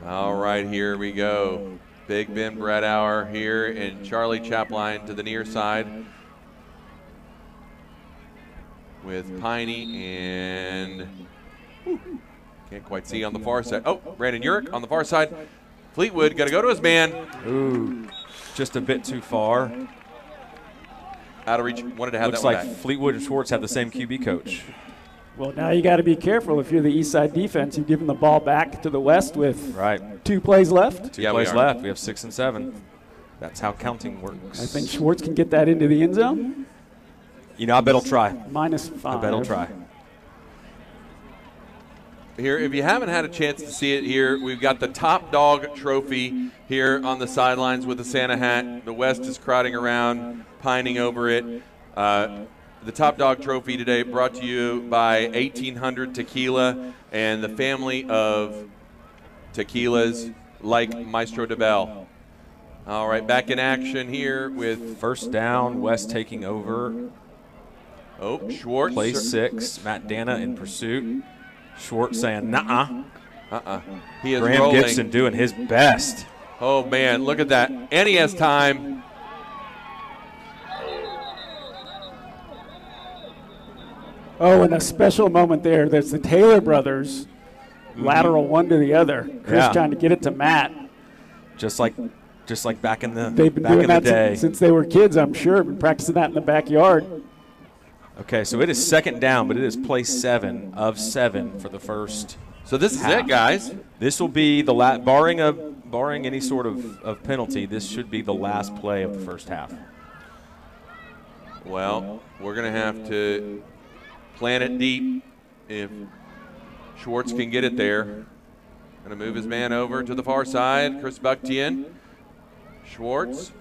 All right, here we go. Big Ben Bradauer here and Charlie Chapline to the near side with Piney and can't quite see on the far side. Oh, Brandon Urick on the far side. Fleetwood got to go to his man. Ooh, just a bit too far. Out of reach. Wanted to have Looks that one like back. Fleetwood and Schwartz have the same QB coach. Well, now you got to be careful if you're the East Side defense. You've given the ball back to the West with Right. 2 plays left. 2 Yeah, plays we are. left. We have 6 and 7. That's how counting works. I think Schwartz can get that into the end zone. You know, I bet he'll try. -5. I bet he'll try. here. If you haven't had a chance to see it here, we've got the Top Dog Trophy here on the sidelines with the Santa hat. The West is crowding around, pining over it. The Top Dog Trophy today brought to you by 1800 Tequila and the family of tequilas like Maestro de Bell. All right, back in action here with first down, West taking over. Oh, Schwartz. Play 6, Matt Dana in pursuit. Schwartz saying, nuh-uh. He is Graham rolling. Gibson doing his best. Oh, man, look at that. And he has time. Oh, and a special moment there. There's the Taylor brothers, lateral one to the other. Chris trying to get it to Matt. Just like back in the They've been doing that since they were kids, I'm sure. Been practicing that in the backyard. Okay, so it is second down, but it is play 7 of 7 for the first. So this half. is it, guys. This will be the barring any sort of penalty. This should be the last play of the first half. Well, we're going to have to plant it deep if Schwartz can get it there. Going to move his man over to the far side. Chris Bucktian. Schwartz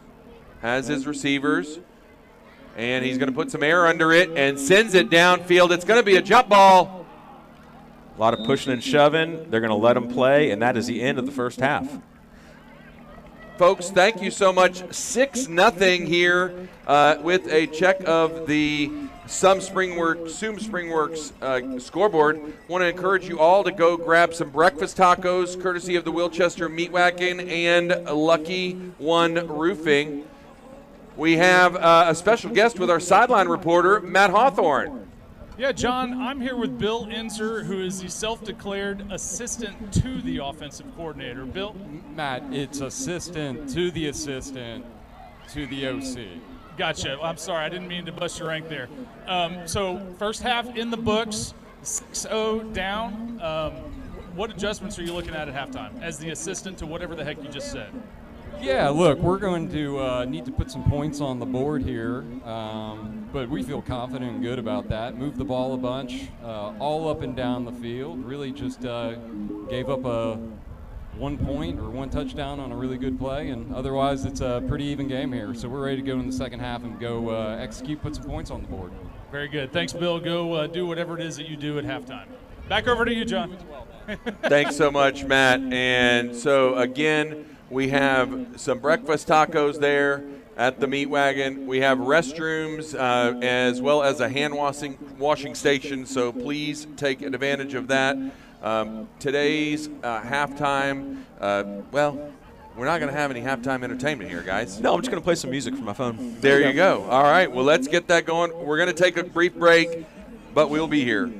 has his receivers, and he's going to put some air under it and sends it downfield. It's going to be a jump ball. A lot of pushing and shoving. They're going to let him play, and that is the end of the first half. Folks, thank you so much. 6-0 here with a check of the Zoom Springworks scoreboard. Want to encourage you all to go grab some breakfast tacos, courtesy of the Wilchester Meat Wagon and Lucky One Roofing. We have a special guest with our sideline reporter, Matt Hawthorne. Yeah, John, I'm here with Bill Inzer, who is the self-declared assistant to the offensive coordinator. Bill? Matt, it's assistant to the OC. Gotcha. I'm sorry. I didn't mean to bust your rank there. So first half in the books, 6-0 down. What adjustments are you looking at halftime as the assistant to whatever the heck you just said? Yeah, look, we're going to need to put some points on the board here, but we feel confident and good about that. Moved the ball a bunch, all up and down the field. Really just gave up a 1 point or 1 touchdown on a really good play, and otherwise it's a pretty even game here. So we're ready to go in the second half and go execute, put some points on the board. Very good. Thanks, Bill. Go do whatever it is that you do at halftime. Back over to you, John. Thanks so much, Matt. And so, again, we have some breakfast tacos there at the Meat Wagon. We have restrooms as well as a hand washing station, so please take advantage of that. Today's halftime, well, we're not going to have any halftime entertainment here, guys. No, I'm just going to play some music from my phone. There you go. All right, well, let's get that going. We're going to take a brief break, but we'll be here.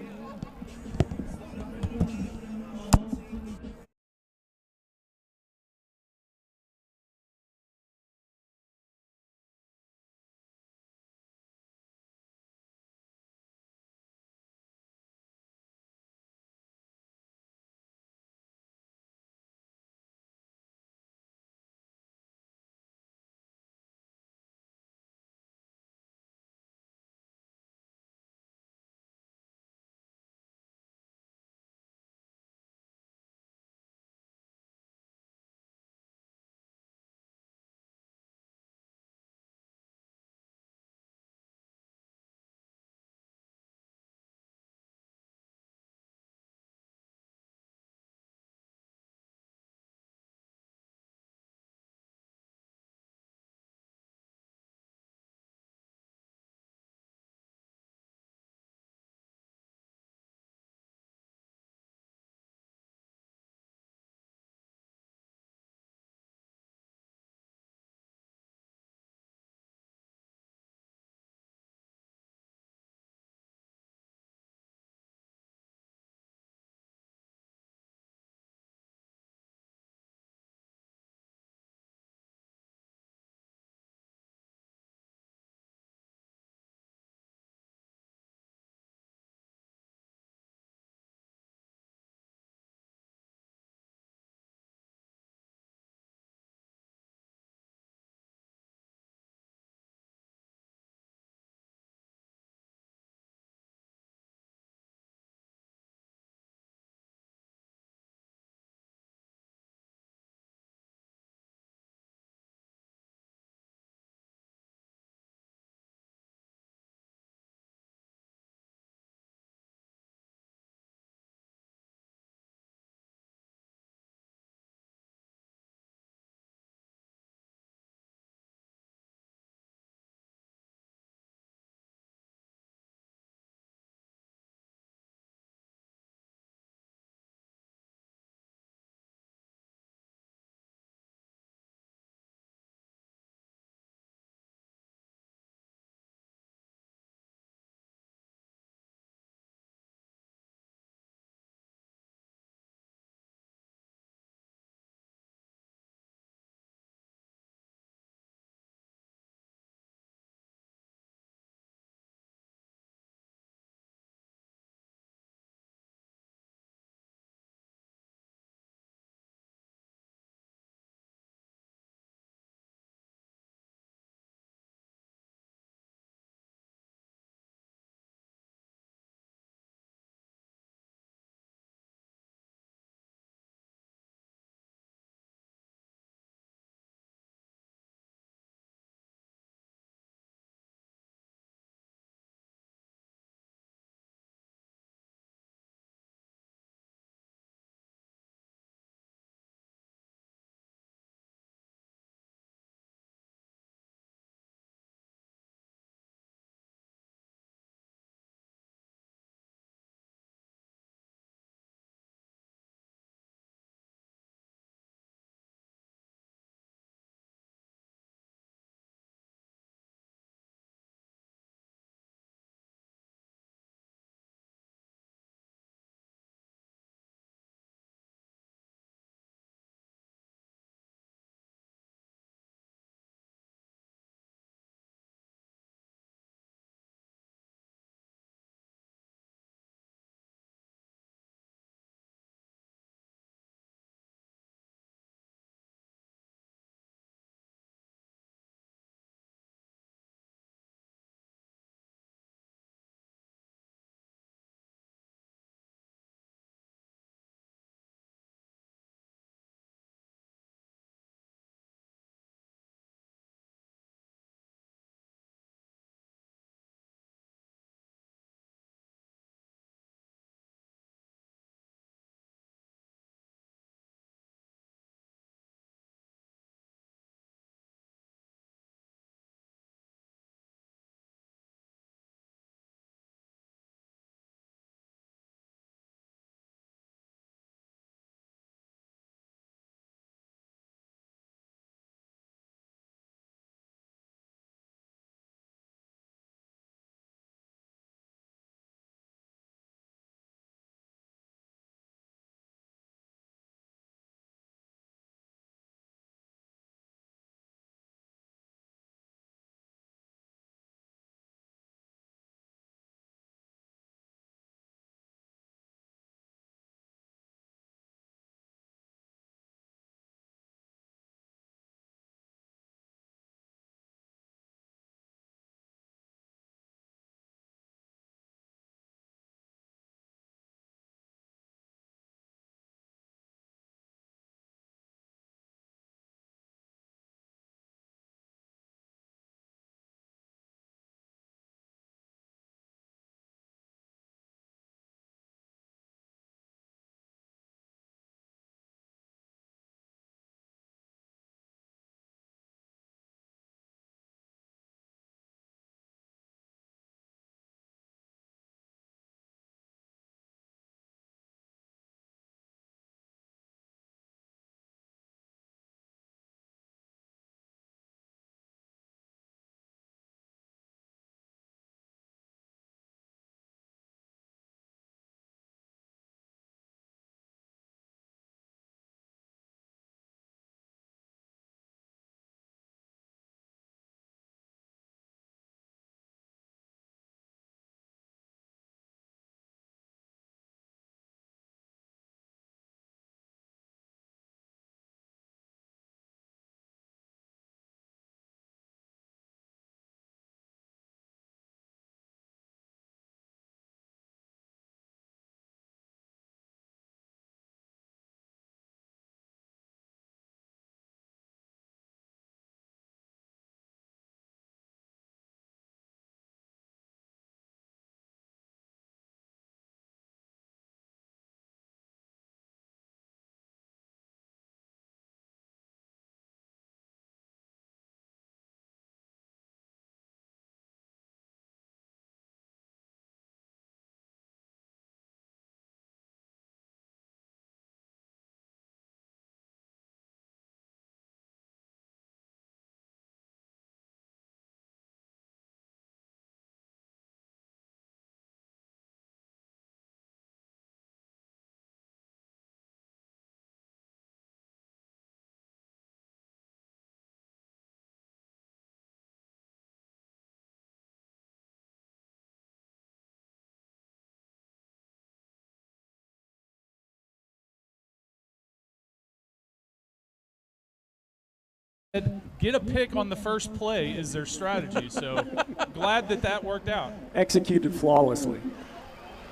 get a pick on the first play is their strategy. So glad that worked out. Executed flawlessly.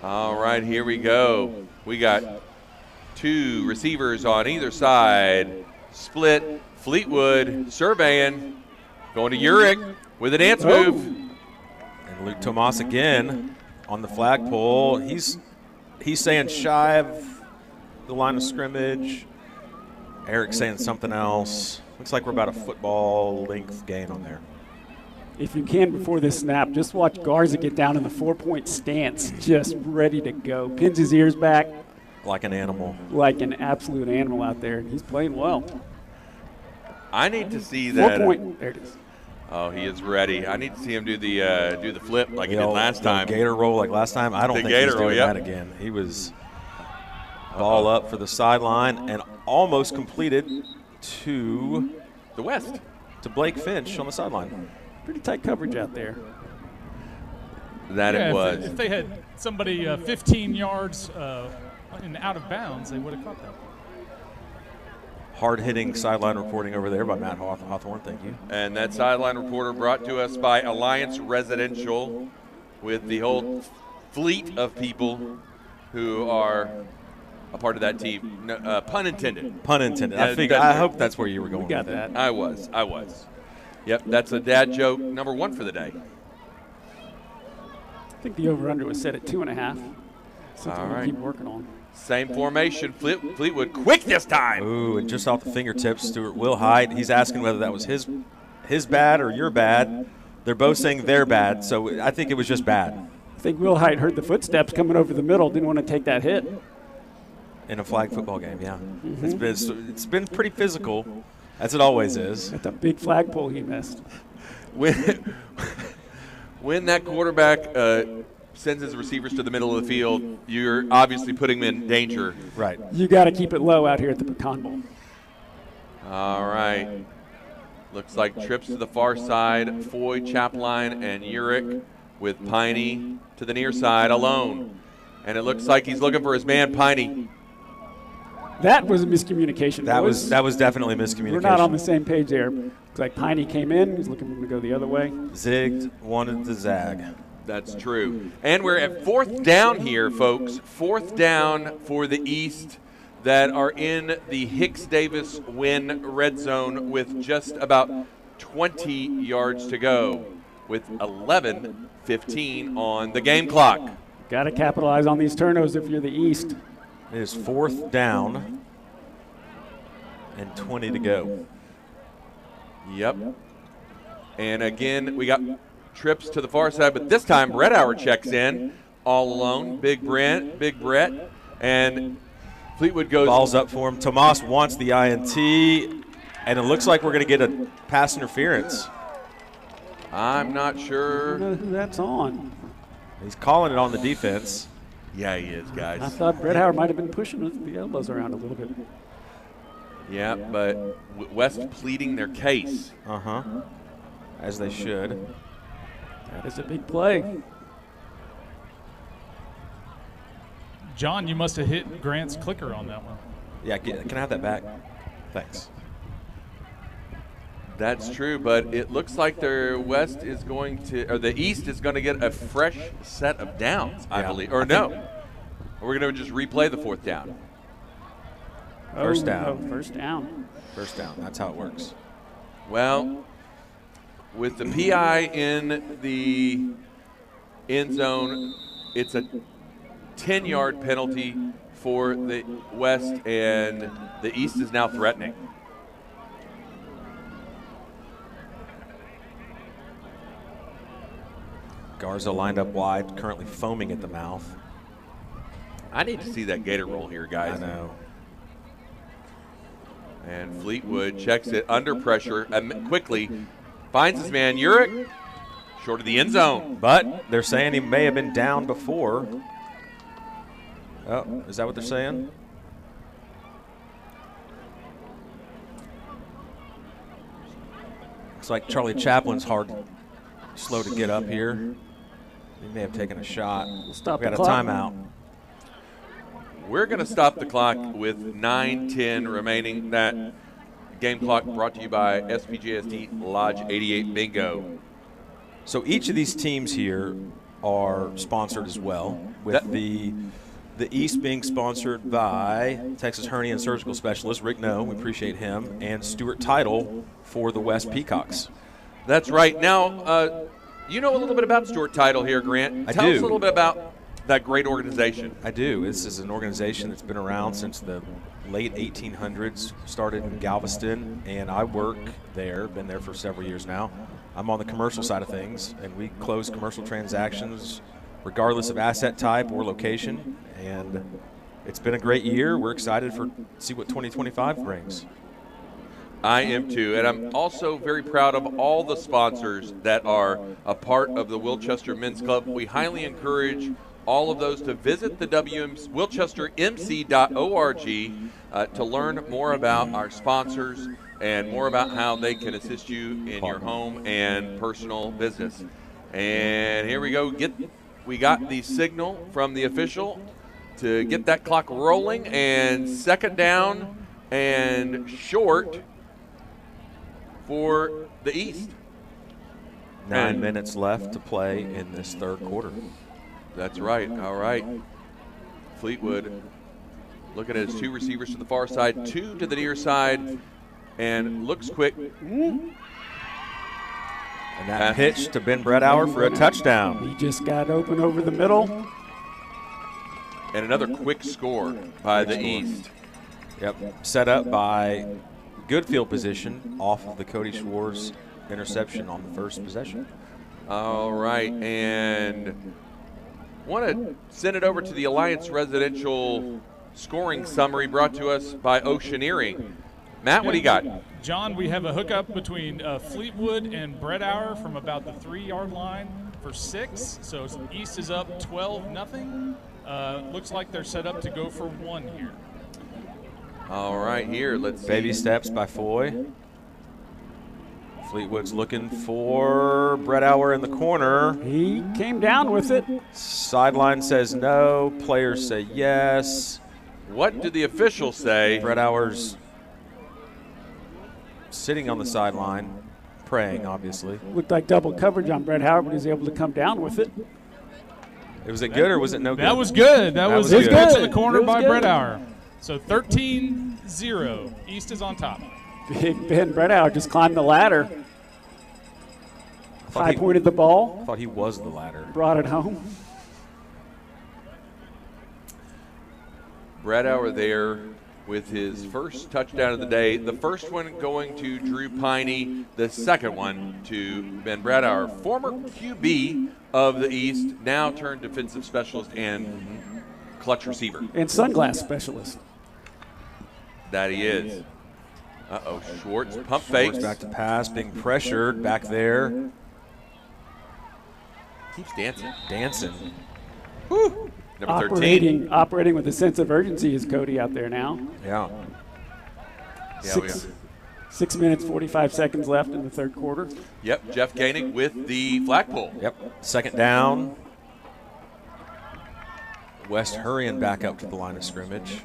All right, here we go. We got 2 receivers on either side. Split. Fleetwood surveying. Going to Urick with a dance move. And Luke Tomas again on the flagpole. He's saying shy of the line of scrimmage. Eric's saying something else. Looks like we're about a football length gain on there. If you can, before this snap, just watch Garza get down in the 4-point stance, just ready to go. Pins his ears back. Like an animal. Like an absolute animal out there. He's playing well. I need to see that. 4-point. There it is. Oh, he is ready. I need to see him do the flip like he did last time. Gator roll like last time. I don't think he's doing that again. He was ball up for the sideline and almost completed to the west. To Blake Finch on the sideline. Pretty tight coverage out there. It was. If they had somebody 15 yards and out of bounds, they would have caught that. Hard-hitting sideline reporting over there by Matt Hawthorne. Thank you. And that sideline reporter brought to us by Alliance Residential with the whole fleet of people who are a part of that team. No, pun intended. Pun intended. I hope that's where you were going. We got that. I was. Yep, that's a dad joke number 1 for the day. I think the over-under was set at 2.5. Something we'll keep working on. Same formation. Fleetwood quick this time. Ooh, and just off the fingertips, Stuart Wilhite. He's asking whether that was his bad or your bad. They're both saying they're bad, so I think it was just bad. I think Wilhite heard the footsteps coming over the middle, didn't want to take that hit. In a flag football game, yeah. Mm-hmm. It's been pretty physical, as it always is. That's a big flagpole he missed. When that quarterback sends his receivers to the middle of the field, you're obviously putting them in danger. Right. You got to keep it low out here at the Pecan Bowl. All right. Looks like trips to the far side. Foy, Chapline, and Urick with Piney to the near side alone. And it looks like he's looking for his man, Piney. That was a miscommunication. That was definitely miscommunication. We're not on the same page there. Looks like Piney came in. He's looking for him to go the other way. Zigged, wanted to zag. That's true. And we're at 4th down here, folks. 4th down for the East that are in the Hicks-Davis win red zone with just about 20 yards to go with 11:15 on the game clock. Got to capitalize on these turnovers if you're the East. It is 4th down and 20 to go. Yep. And again, we got trips to the far side, but this time Redhour checks in all alone. Big Brett, and Fleetwood goes. Ball's up for him. Tomas wants the INT, and it looks like we're going to get a pass interference. I'm not sure. I don't know who that's on. He's calling it on the defense. Yeah, he is, guys. I thought Redhour might have been pushing the elbows around a little bit. Yeah, but West pleading their case. Uh-huh. As they should. That is a big play. John, you must have hit Grant's clicker on that one. Yeah, can I have that back? Thanks. That's true, but it looks like the East is going to get a fresh set of downs, I believe. Or no. We're going to just replay the 4th down. First down. No, first down. First down. That's how it works. Well, with the PI in the end zone, it's a 10-yard penalty for the West, and the East is now threatening. Garza lined up wide, currently foaming at the mouth. I need to see that Gator roll here, guys. I know. And Fleetwood checks it under pressure quickly. Finds his man, Urick, short of the end zone. But they're saying he may have been down before. Oh, is that what they're saying? Looks like Charlie Chaplin's slow to get up here. He may have taken a shot. We got a timeout. We're going to stop the clock with 9:10 remaining. That game clock brought to you by SPJSD Lodge 88 Bingo. So each of these teams here are sponsored as well, with the East being sponsored by Texas Hernia and Surgical Specialist Rick No, we appreciate him, and Stuart Title for the West Peacocks. That's right. Now, you know a little bit about Stuart Title here, Grant. I Tell do. us a little bit about that great organization. I do. This is an organization that's been around since the late 1800s, started in Galveston, and I work there, been there for several years now. I'm on the commercial side of things, and we close commercial transactions regardless of asset type or location, and it's been a great year. We're excited to see what 2025 brings. I am too, and I'm also very proud of all the sponsors that are a part of the Wilchester Men's Club. We highly encourage all of those to visit the WilchesterMC.org to learn more about our sponsors and more about how they can assist you in your home and personal business. And here we go. We got the signal from the official to get that clock rolling, and second down and short for the East. 9 minutes left to play in this third quarter. That's right. All right. Fleetwood looking at his two receivers to the far side, two to the near side, and looks quick. And that pitch to Ben Bredauer for a touchdown. He just got open over the middle. And another quick score by the East. Yep, set up by good field position off of the Cody Schwartz interception on the first possession. All right, and want to send it over to the Alliance Residential scoring summary brought to us by Oceaneering. Matt, what do you got? John, we have a hookup between Fleetwood and Bredauer from about the 3-yard line for 6. So East is up 12-0. Looks like they're set up to go for 1 here. All right, here, let's see. Baby steps by Foy. Fleetwood's looking for Bredauer in the corner. He came down with it. Sideline says no. Players say yes. What did the official say? Bredauer's sitting on the sideline, praying, obviously. Looked like double coverage on Brett Howard, but he was able to come down with it. Was it good or was it no good? That was good. That was good. catch in the corner by good. Bredauer. So 13-0. East is on top. Big Ben Bredauer just climbed the ladder. High-pointed the ball. I thought he was the ladder. Brought it home. Bredauer there with his first touchdown of the day. The first one going to Drew Piney, the second one to Ben Bredauer, former QB of the East, now turned defensive specialist and clutch receiver. And sunglass specialist. That he is. Uh-oh, Schwartz pump fakes. Back to pass, being pressured back there. Keeps dancing. Dancing. Woo. Number 13. Operating with a sense of urgency is Cody out there now. Yeah. 6 minutes, 45 seconds left in the third quarter. Yep, Jeff Koenig with the flagpole. Yep, second down. West hurrying back up to the line of scrimmage.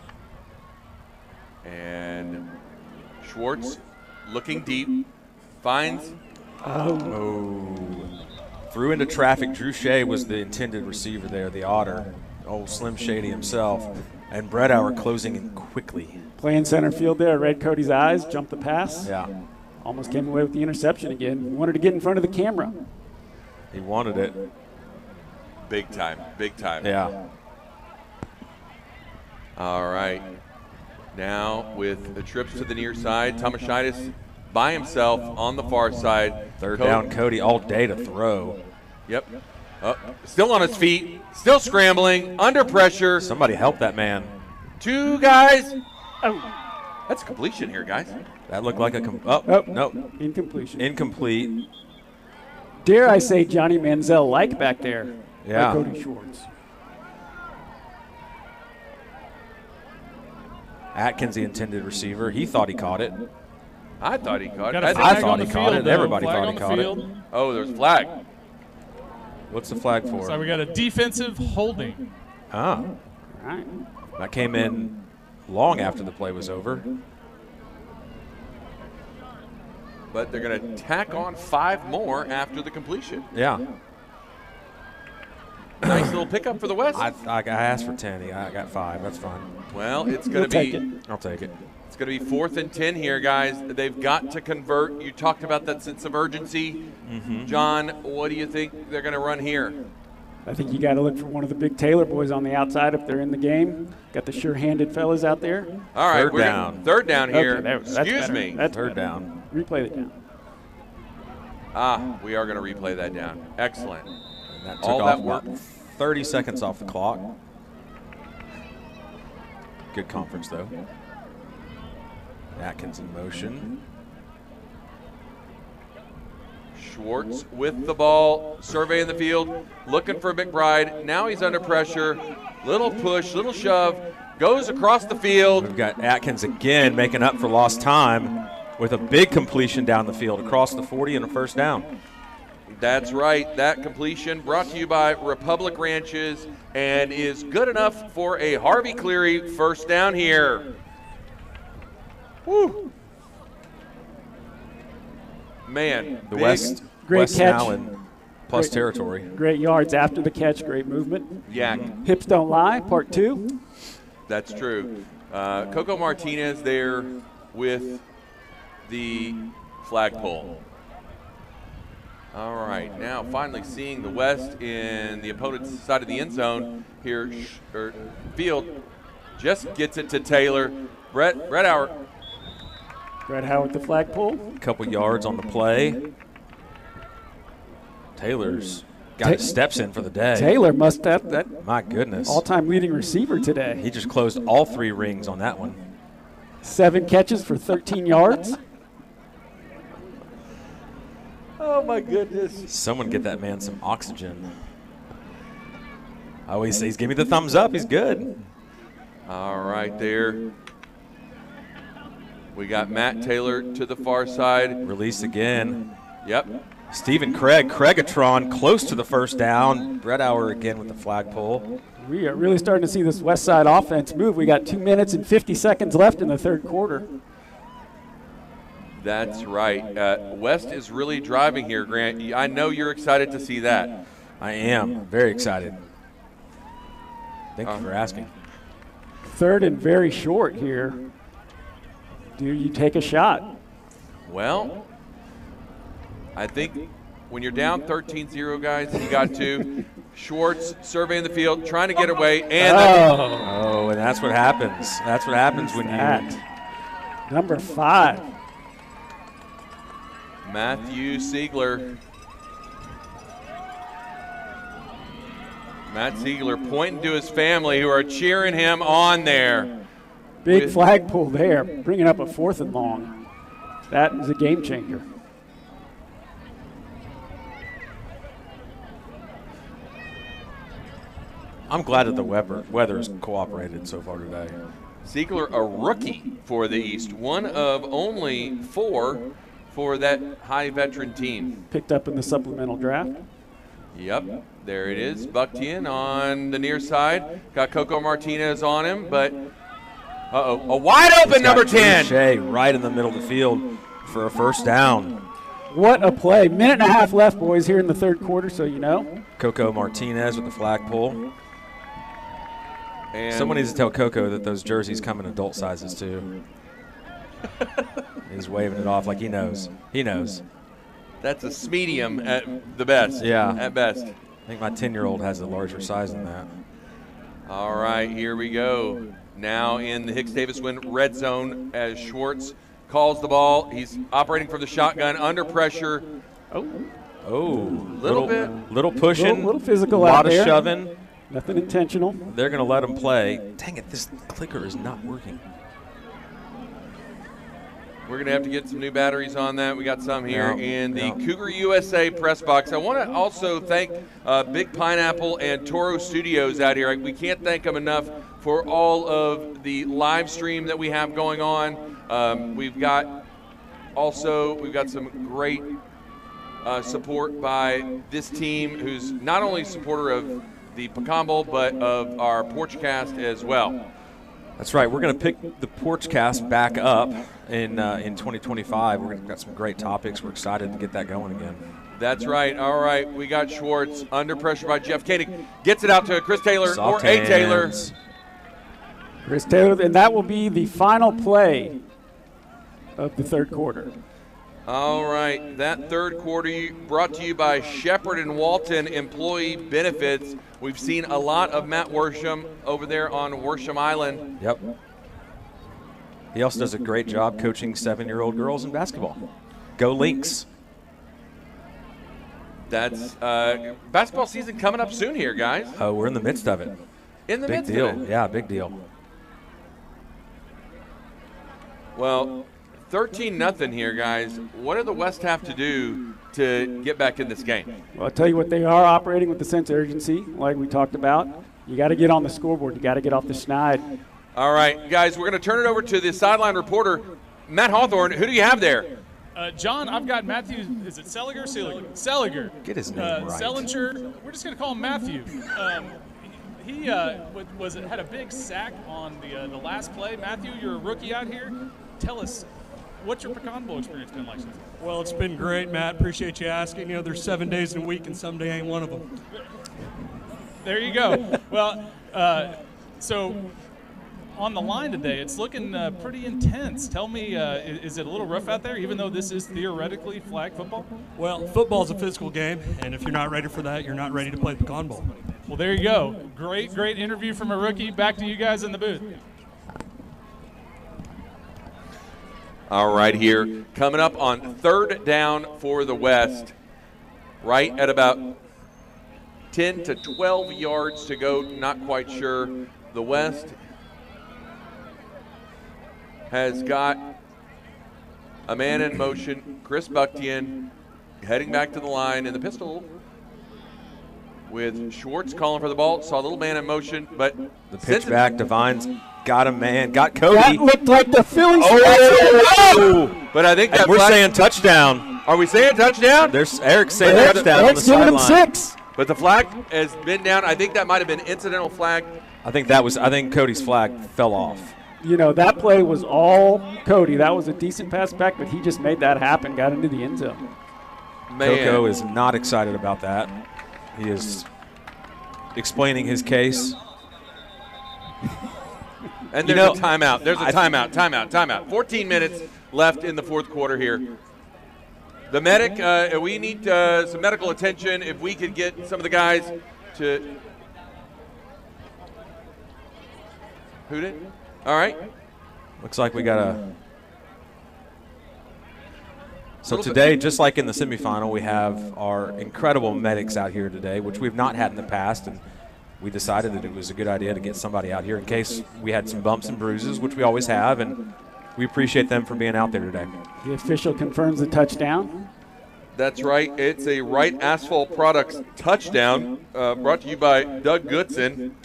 And Schwartz looking deep, finds. Threw into traffic. Drew Shea was the intended receiver there, the Otter. Old Slim Shady himself. And Bredauer closing in quickly. Playing center field there, read Cody's eyes, jumped the pass. Yeah. Almost came away with the interception again. He wanted to get in front of the camera. He wanted it. Big time, big time. Yeah. All right. Now with the trips to the near side, Tomashaitis by himself on the far side. Third down, Cody all day to throw. Yep. Still on his feet, still scrambling, under pressure. Somebody help that man. 2 guys. Oh, that's a completion here, guys. That looked like a no. Incompletion. Incomplete. Dare I say Johnny Manziel like back there. Yeah. By Cody Schwartz. Atkins, the intended receiver. He thought he caught it. I thought he caught it. I thought he caught it. Everybody thought he caught it. Oh, there's a flag. What's the flag for? So we got a defensive holding. All right. That came in long after the play was over. but they're going to tack on 5 more after the completion. Yeah. Nice little pickup for the West. I asked for 10. I got 5. That's fine. Well, it's going to be. I'll take it. It's going to be 4th and 10 here, guys. They've got to convert. You talked about that sense of urgency. John, what do you think they're going to run here? I think you got to look for one of the big Taylor boys on the outside if they're in the game. Got the sure-handed fellas out there. All right, third down here. Okay, Excuse me. That's third better. down. Replay it down. We are going to replay that down. Excellent. And that took All off that work. about 30 seconds off the clock. Good conference, though. Atkins in motion. Schwartz with the ball, surveying the field, looking for McBride. Now he's under pressure. Little push, little shove, goes across the field. We've got Atkins again making up for lost time with a big completion down the field across the 40 and a first down. That's right. That completion brought to you by Republic Ranches and is good enough for a Harvey Cleary first down here. Woo. Man, The big. West Great catch. now in plus territory. Great yards after the catch, great movement. Yak. Hips don't lie, part 2. That's true. Coco Martinez there with the flagpole. All right, now finally seeing the West in the opponent's side of the end zone here. Field just gets it to Taylor. Brett Howard. Brett Howard, the flagpole. A couple yards on the play. Taylor's got his steps in for the day. Taylor must have that My goodness. all-time leading receiver today. He just closed all 3 rings on that one. 7 catches for 13 yards. Oh, my goodness. Someone get that man some oxygen. I always say, give me the thumbs up. He's good. All right, there. We got Matt Taylor to the far side. Release again. Yep. Stephen Craig, Craigatron, close to the first down. Brett Howard again with the flagpole. We are really starting to see this West Side offense move. We got 2 minutes and 50 seconds left in the third quarter. That's right. West is really driving here, Grant. I know you're excited to see that. I am very excited. Thank you for asking. Third and very short here. Do you take a shot? Well, I think when you're down 13-0, guys, you got to. Schwartz surveying the field, trying to get away, and Oh, and that's what happens. That's what happens when you. Number 5. Matthew Siegler. Matt Siegler pointing to his family who are cheering him on there. Big flagpole there, bringing up a 4th and long. That is a game changer. I'm glad that the weather has cooperated so far today. Siegler, a rookie for the East, one of only 4 for that high veteran team. Picked up in the supplemental draft. Yep, there it is. Bucked in on the near side. Got Coco Martinez on him, but a wide open number 10. Shea right in the middle of the field for a first down. What a play. Minute and a half left, boys, here in the third quarter, so you know. Coco Martinez with the flagpole. And Someone needs to tell Coco that those jerseys come in adult sizes too. He's waving it off like he knows. He knows. that's a medium at the best. Yeah. At best. I think my 10-year-old has a larger size than that. All right, here we go. Now in the Hicks-Davis-Win red zone as Schwartz calls the ball. He's operating from the shotgun under pressure. Little pushing, little physical a lot out there. of shoving. Nothing intentional. They're going to let him play. Dang it, this clicker is not working. We're going to have to get some new batteries on that. We got some here in the Cougar USA press box. I want to also thank Big Pineapple and Toro Studios out here. We can't thank them enough for all of the live stream that we have going on. We've got some great support by this team, who's not only a supporter of the Pecan Bowl, but of our Porchcast as well. That's right. We're going to pick the Porchcast back up in 2025. We've got some great topics. We're excited to get that going again. That's right. All right. We got Schwartz under pressure by Jeff Koenig. Gets it out to Chris Taylor Soft or A. Taylor. hands. Chris Taylor, and that will be the final play of the third quarter. All right. That third quarter brought to you by Shepherd and Walton Employee Benefits. We've seen a lot of Matt Worsham over there on Worsham Island. Yep. He also does a great job coaching 7-year-old girls in basketball. Go Lynx. That's basketball season coming up soon here, guys. Oh, we're in the midst of it. In the Big midst deal. of it. Yeah, big deal. Well, 13-0 here, guys. What do the West have to do to get back in this game? Well, I'll tell you what, they are operating with the sense of urgency, like we talked about. You got to get on the scoreboard. You got to get off the schneid. All right, guys, we're going to turn it over to the sideline reporter, Matt Hawthorne. Who do you have there? John, I've got Matthew. Is it Seliger or Seliger? Seliger. Get his name right. Selinger. We're just going to call him Matthew. He had a big sack on the last play. Matthew, you're a rookie out here. Tell us, what's your Pecan Bowl experience been like? Well, it's been great, Matt. Appreciate you asking. You know, there's 7 days in a week, and someday ain't one of them. There you go. Well, so on the line today, it's looking pretty intense. Tell me, is it a little rough out there, even though this is theoretically flag football? Well, football's a physical game, and if you're not ready for that, you're not ready to play Pecan Bowl. Well, there you go. Great interview from a rookie. Back to you guys in the booth. All right, here. Coming up on third down for the West, right at about 10 to 12 yards to go. Not quite sure. The West has got a man in motion, Chris Bucktian, heading back to the line in the pistol with Schwartz calling for the ball. Saw a little man in motion, but the pitch back, Divine's got a man, got Cody. That looked like the Phillies. Oh! But I think that we're saying touchdown. Are we saying touchdown? There's Eric's saying touchdown on the giving him sideline. 6. But the flag has been down. I think that might have been incidental flag. I think Cody's flag fell off. You know, that play was all Cody. That was a decent pass back, but he just made that happen, got into the end zone. Man. Coco is not excited about that. He is explaining his case. And there's a timeout. There's a timeout. 14 minutes left in the fourth quarter here. The medic, we need some medical attention. If we could get some of the guys to. Who did? All right. Looks like we got a. So today, just like in the semifinal, we have our incredible medics out here today, which we've not had in the past, and we decided that it was a good idea to get somebody out here in case we had some bumps and bruises, which we always have, and we appreciate them for being out there today. The official confirms the touchdown. That's right. It's a Wright Asphalt Products touchdown brought to you by Doug Goodson,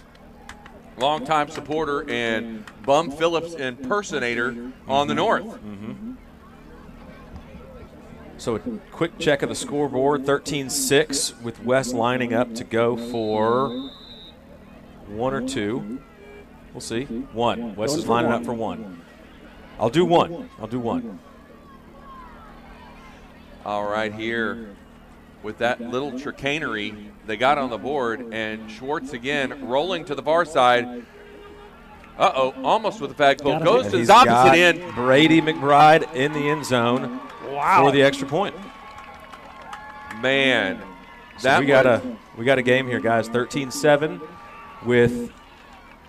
longtime supporter and Bum Phillips impersonator on the North. Mm-hmm. So a quick check of the scoreboard, 13-6 with West lining up to go for 1 or 2. We'll see. 1. West is lining up for 1. I'll do 1. All right, here with that little chicanery they got on the board, and Schwartz again rolling to the far side. Uh-oh, almost with the flag pull. Goes to the opposite end. Brady McBride in the end zone for the extra point. Man. So we got a game here, guys. 13-7 with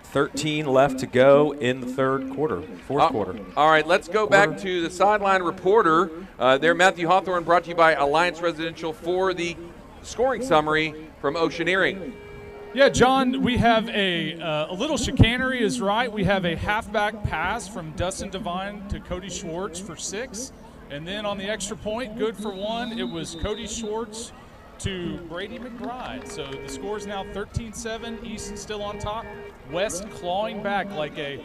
13 left to go in the fourth quarter. All right, let's go back to the sideline reporter. There, Matthew Hawthorne, brought to you by Alliance Residential for the scoring summary from Oceaneering. Yeah, John, we have a little chicanery is right. We have a halfback pass from Dustin Devine to Cody Schwartz for 6. And then on the extra point, good for 1, it was Cody Schwartz to Brady McBride. So the score is now 13-7. Easton still on top. West clawing back like a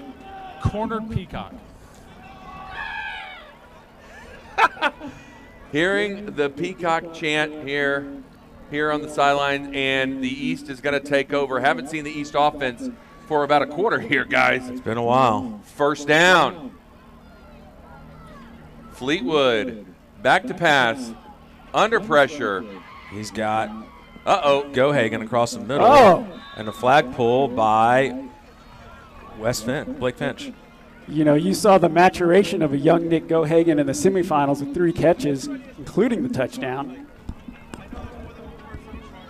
cornered peacock. Hearing the peacock chant here on the sideline, and the East is going to take over. Haven't seen the East offense for about a quarter here, guys. It's been a while. First down. Fleetwood back to pass, under pressure. He's got Gohagan across the middle. Oh. And a flag pull by Blake Finch. You know, you saw the maturation of a young Nick Gohagan in the semifinals with 3 catches, including the touchdown.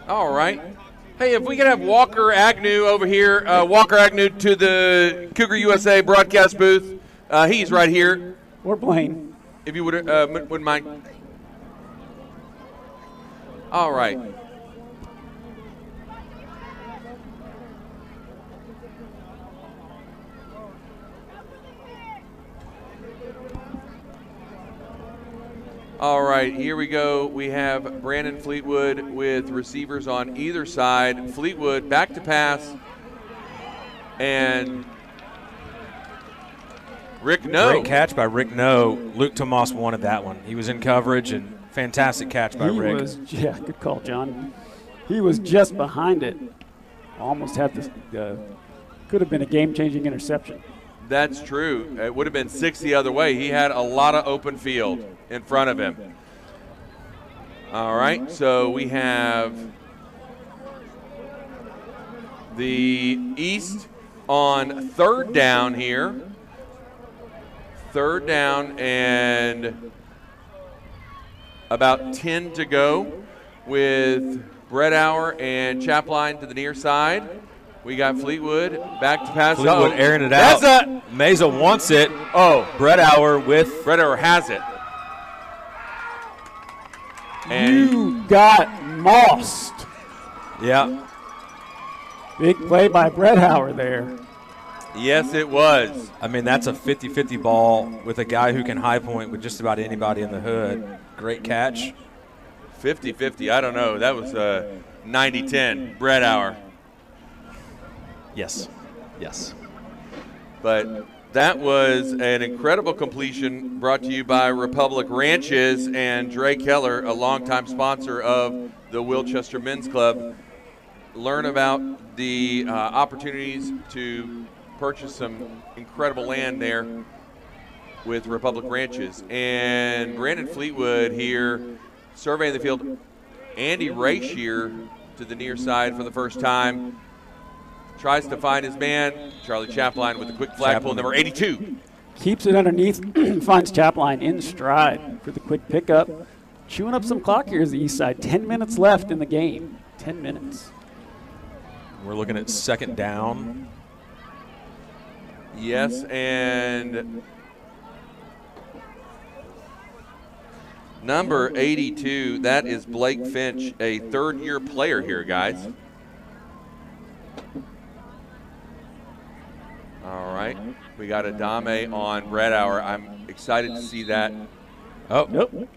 All right. Hey, if we could have Walker Agnew over here, Walker Agnew to the Cougar USA broadcast booth. He's right here. Or Blaine. If you wouldn't mind. All right. All right, here we go. We have Brandon Fleetwood with receivers on either side. Fleetwood back to pass. And Rick No. Great catch by Rick No. Luke Tomas wanted that one. He was in coverage, and fantastic catch by Rick. Yeah, good call, John. He was just behind it. Almost had the could have been a game-changing interception. That's true. It would have been 6 the other way. He had a lot of open field in front of him. All right, so we have the East on 3rd down here. 3rd down and about 10 to go with Bredower and Chapline to the near side. We got Fleetwood back to pass. Fleetwood airing it out. Meza wants it. Oh, Bredower has it. And you got mossed. Yeah. Big play by Bredower there. Yes, it was. I mean, that's a 50-50 ball with a guy who can high point with just about anybody in the hood. Great catch. 50-50, I don't know. That was 90-10, Bredower. Yes. But that was an incredible completion brought to you by Republic Ranches and Dre Keller, a longtime sponsor of the Wilchester Men's Club. Learn about the opportunities to purchase some incredible land there with Republic Ranches. And Brandon Fleetwood here surveying the field. Andy Raish here to the near side for the first time. Tries to find his man. Charlie Chapline with a quick flag pull, number 82. Keeps it underneath, finds Chapline in stride for the quick pickup. Chewing up some clock here is the East Side. 10 minutes left in the game. 10 minutes. We're looking at 2nd down. Yes, and number 82, that is Blake Finch, a 3rd-year player here, guys. All right, we got Adame on Bredower. I'm excited to see that. Oh, nope.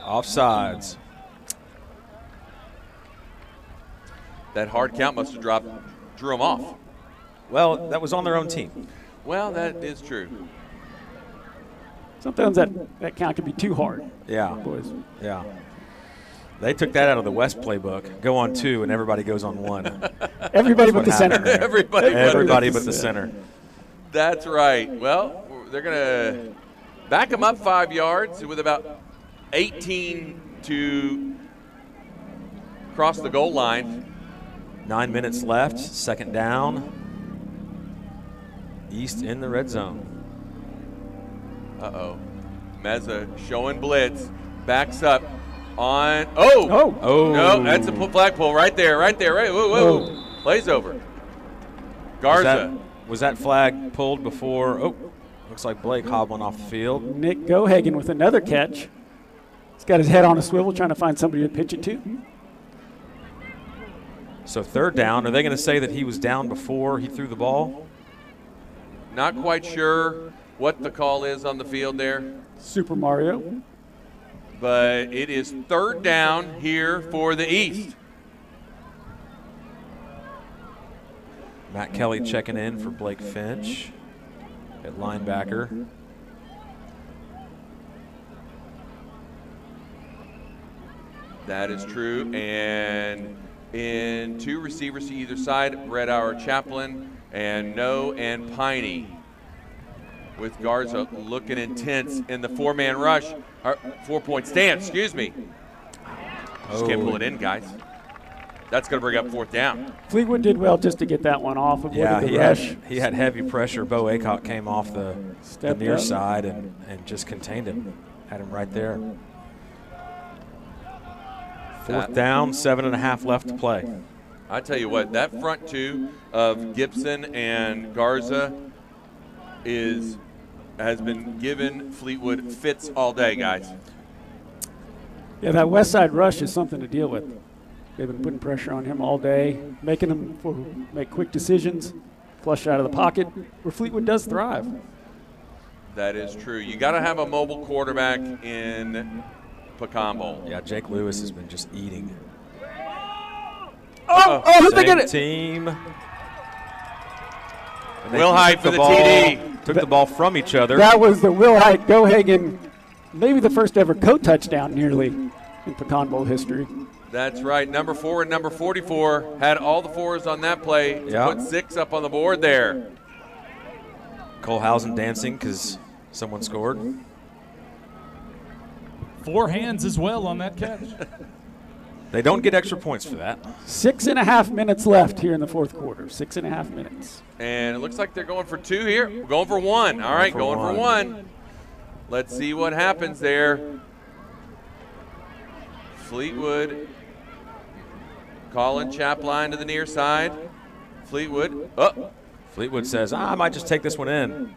Offsides. That hard count must have drew him off. Well, that was on their own team. Well, that is true. Sometimes that count can be too hard. Yeah. Boys. Yeah. They took that out of the West playbook. Go on 2 and everybody goes on 1. Everybody but the center. Everybody but the center. That's right. Well, they're going to back them up 5 yards with about 18 to cross the goal line. 9 minutes left. 2nd down. East in the red zone. Uh-oh. Meza showing blitz. Backs up on. Oh! No, that's a flagpole right there. Whoa. Plays over. Garza. Was that flag pulled before? Oh, looks like Blake hobbling off the field. Nick Gohagan with another catch. He's got his head on a swivel trying to find somebody to pitch it to. So 3rd down. Are they going to say that he was down before he threw the ball? Not quite sure what the call is on the field there. Super Mario. But it is 3rd down here for the East. Matt Kelly checking in for Blake Finch at linebacker. That is true. And in 2 receivers to either side, Bredower Chaplin And No and Piney with Garza looking intense in the 4-man rush, or 4-point stance, excuse me. Just can't pull it in, guys. That's going to bring up 4th down. Fleetwood did well just to get that one off. Yeah, the rush. He had heavy pressure. Bo Aycock came off the near up. side and just contained him. Had him right there. 4th down, 7.5 left to play. I tell you what, that front two of Gibson and Garza has been giving Fleetwood fits all day, guys. Yeah, that west side rush is something to deal with. They've been putting pressure on him all day, making him make quick decisions, flush out of the pocket, where Fleetwood does thrive. That is true. You got to have a mobile quarterback in Pecan Bowl. Yeah, Jake Lewis has been just eating. Who'd they get it? Team. Will Hyde for the TD. Took the ball from each other. That was the Will Hyde Gohagen, maybe the first ever co-touchdown nearly in Pecan Bowl history. That's right. Number 4 and number 44 had all the 4s on that play to put 6 up on the board there. Colehausen dancing because someone scored. 4 hands as well on that catch. They don't get extra points for that. 6.5 minutes left here in the 4th quarter. 6.5 minutes. And it looks like they're going for 2 here. We're going for 1. All right, going for 1. Let's see what happens there. Fleetwood calling Chapline to the near side. Fleetwood. Fleetwood says, I might just take this one in.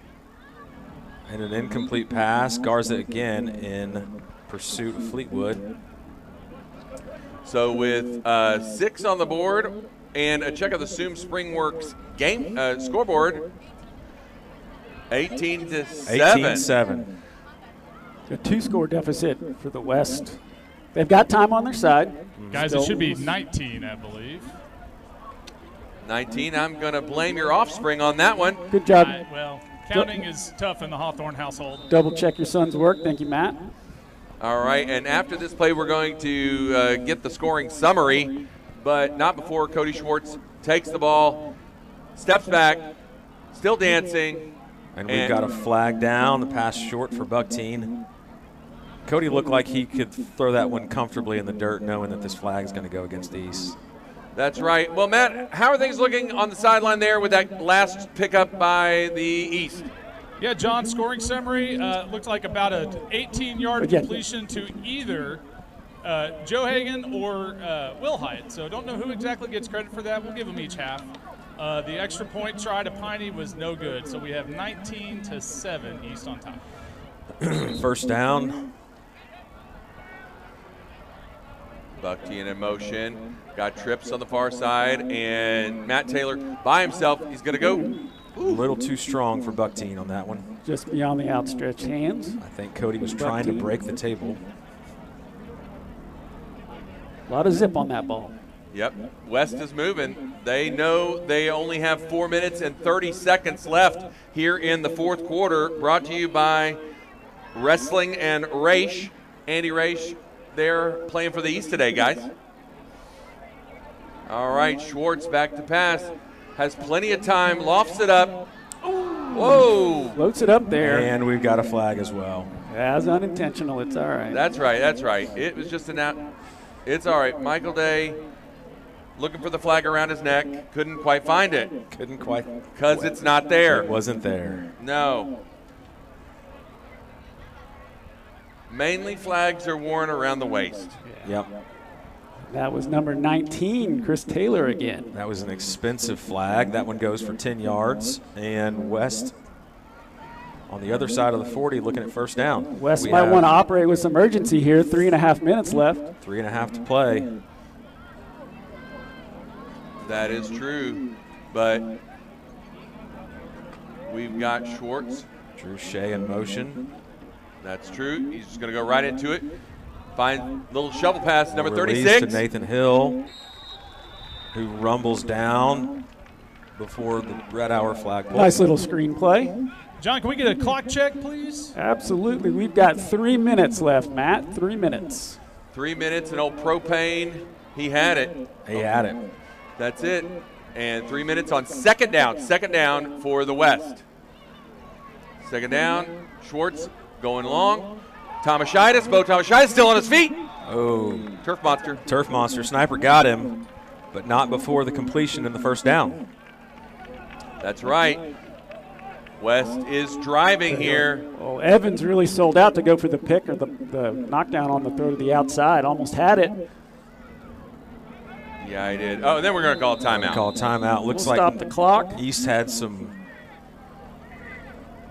And an incomplete pass. Garza again in pursuit of Fleetwood. So with 6 on the board and a check of the Soom Springworks game scoreboard, 18-7. 18-7. A 2-score deficit for the West. They've got time on their side. Guys, it should be 19, I believe. 19. I'm going to blame your offspring on that one. Good job. Well, counting is tough in the Hawthorne household. Double check your son's work. Thank you, Matt. All right, and after this play, we're going to get the scoring summary, but not before Cody Schwartz takes the ball, steps back, still dancing. And we've got a flag down, the pass short for Buckteen. Cody looked like he could throw that one comfortably in the dirt, knowing that this flag is going to go against the East. That's right. Well, Matt, how are things looking on the sideline there with that last pickup by the East? Yeah, John, scoring summary looks like about an 18-yard completion to either Joe Hagan or Will Hyde. So don't know who exactly gets credit for that. We'll give them each half. The extra point try to Piney was no good. So we have 19-7 East on top. First down. Buckteen in motion. Got trips on the far side. And Matt Taylor by himself. He's going to go. A little too strong for Buckteen on that one. Just beyond the outstretched hands. I think Cody was trying to break the table. A lot of zip on that ball. Yep, West is moving. They know they only have 4 minutes and 30 seconds left here in the 4th quarter. Brought to you by Wrestling and Raish. Andy Raish, they're playing for the East today, guys. All right, Schwartz back to pass. Has plenty of time, lofts it up. Whoa. Floats it up there. And we've got a flag as well. As unintentional, it's all right. That's right, that's right. It was just an out. It's all right. Michael Day looking for the flag around his neck. Couldn't quite find it. Couldn't quite. Because it's not there. It wasn't there. No. Mainly flags are worn around the waist. Yep. That was number 19, Chris Taylor again. That was an expensive flag. That one goes for 10 yards. And West on the other side of the 40 looking at first down. West might want to operate with some urgency here. 3.5 minutes left. 3.5 to play. That is true. But we've got Schwartz. Drew Shea in motion. That's true. He's just going to go right into it. Find little shovel pass, number Release 36. to Nathan Hill, who rumbles down before the red hour flag. Nice little screen play. John, can we get a clock check, please? Absolutely. We've got 3 minutes left, Matt. 3 minutes. 3 minutes, and old Propane, he had it. He had it. That's it. And 3 minutes on second down. Second down for the West. Second down. Schwartz going long. Tomashaitis. Bo Tomashaitis still on his feet. Oh. Turf monster. Turf monster. Sniper got him, but not before the completion in the first down. That's right. West is driving here. Well, Evans really sold out to go for the pick or the knockdown on the throw to the outside. Almost had it. Yeah, he did. Oh, and then we're going to call a timeout. Call a timeout. Looks We'll like stop the clock. East had some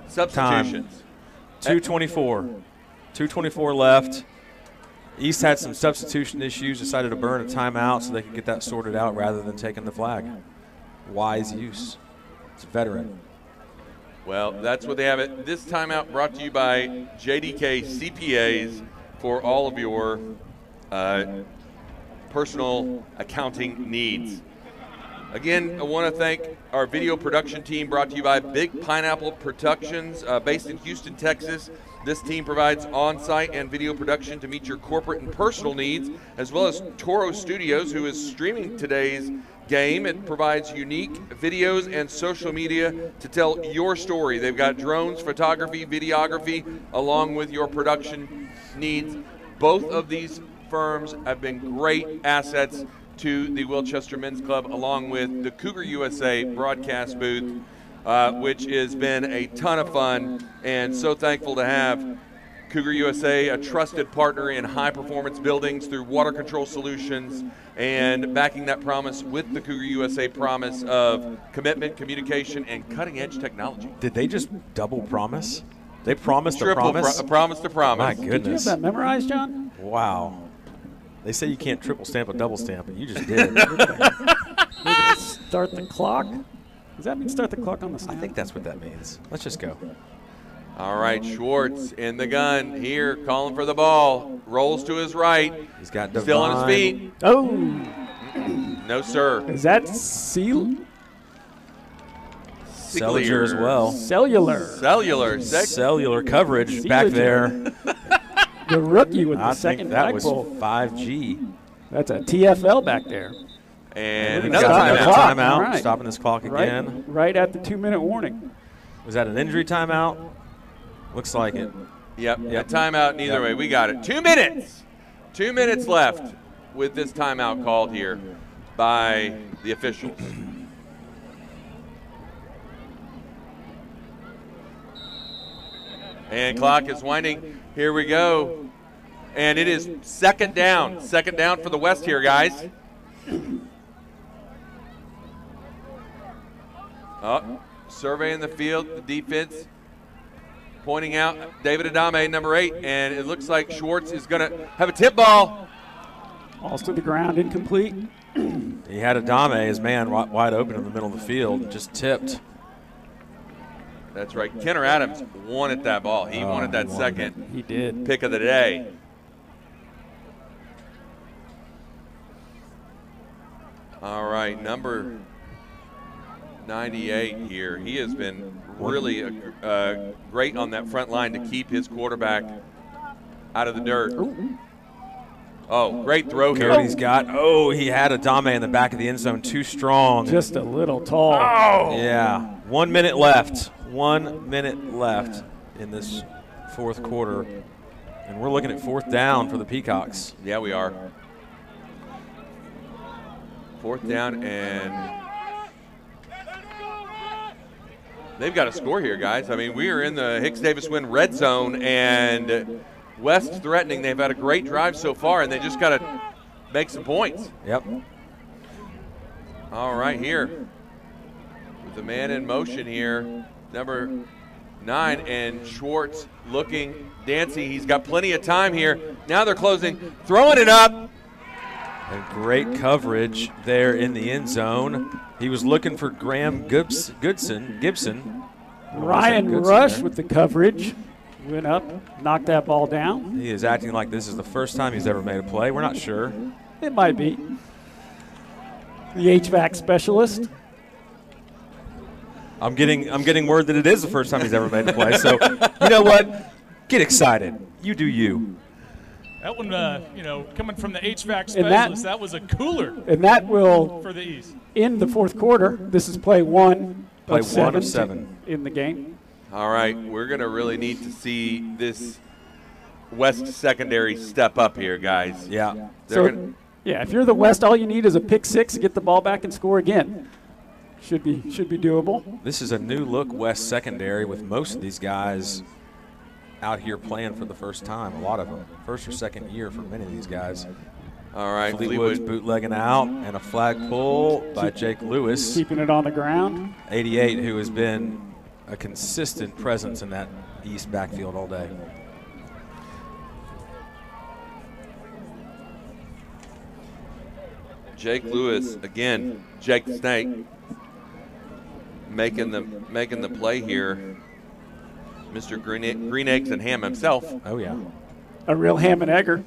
Substitutions. 2:24. 2:24 left. East had some substitution issues, decided to burn a timeout so they could get that sorted out rather than taking the flag. Wise use. It's a veteran. Well, that's what they have it. This timeout brought to you by JDK CPAs for all of your personal accounting needs. Again, I want to thank our video production team brought to you by Big Pineapple Productions based in Houston, Texas. This team provides on-site and video production to meet your corporate and personal needs, as well as Toro Studios, who is streaming today's game. It provides unique videos and social media to tell your story. They've got drones, photography, videography, along with your production needs. Both of these firms have been great assets to the Wilchester Men's Club, along with the Cougar USA broadcast booth, which has been a ton of fun, and so thankful to have Cougar USA, a trusted partner in high-performance buildings through water control solutions, and backing that promise with the Cougar USA promise of commitment, communication, and cutting-edge technology. Did they just double promise? They promised a Triple promise? promise to promise. My Did you have goodness. that memorized, John? Wow. They say you can't triple stamp a double stamp, but you just did. Start the clock. Does that mean start the clock on the I snap? think that's what that means. Let's just go. All right, Schwartz in the gun here, calling for the ball. Rolls to his right. He's got Still on his Divine. feet. Oh, No, sir. is that cellular? Sellinger as well. Cellular. Cellular coverage back there. The rookie with the I second think that was flagpole. 5G. That's a TFL back there. And We're another gonna stop the timeout. clock. Timeout. All right. Stopping this clock again. Right at the 2-minute warning. Was that an injury timeout? Looks like it. Yep, a timeout neither way. We got it. 2 minutes. 2 minutes left with this timeout called here by the officials. And clock is winding. Here we go. And it is second down. Second down for the West here, guys. Oh, surveying the field, the defense pointing out David Adame, number 8, and it looks like Schwartz is going to have a tip ball. Balls to the ground, incomplete. He had Adame, his man, wide open in the middle of the field, just tipped. That's right. Kenner Adams wanted that ball. He wanted that second He did. pick of the day. All right, number 98 here. He has been really great on that front line to keep his quarterback out of the dirt. Oh, great throw here. Cody's got, he had Adame in the back of the end zone, too strong. Just a little tall. Yeah, 1 minute left. 1 minute left in this fourth quarter. And we're looking at fourth down for the Peacocks. Yeah, we are. Fourth down, and they've got to score here, guys. I mean, we are in the Hicks-Davis-Win red zone, and West threatening. They've had a great drive so far, and they just got to make some points. Yep. All right, here with the man in motion here, number 9, and Schwartz looking dancing. He's got plenty of time here. Now they're closing, throwing it up. And great coverage there in the end zone. He was looking for Graham Gibson. Ryan Rush with the coverage. Went up, knocked that ball down. He is acting like this is the first time he's ever made a play. We're not sure. It might be. The HVAC specialist. I'm getting word that it is the first time he's ever made a play. So, you know what? Get excited. You do you. That one, coming from the HVAC specialist, that was a cooler. And that will for the East. In the fourth quarter. This is play one Play of one of seven 7 in the game. All right, we're going to really need to see this West secondary step up here, guys. Yeah. Yeah, if you're the West, all you need is a pick 6 to get the ball back and score again. Should be doable. This is a new look West secondary with most of these guys out here playing for the first time. A lot of them, first or second year for many of these guys. All right, Fleetwood's bootlegging out, and a flag pull by Jake Lewis. Keeping it on the ground. 88, who has been a consistent presence in that East backfield all day. Jake Lewis, again, Jake the Snake, making the play here. Mr. Green Eggs and Ham himself. Oh, yeah. A real ham and egger.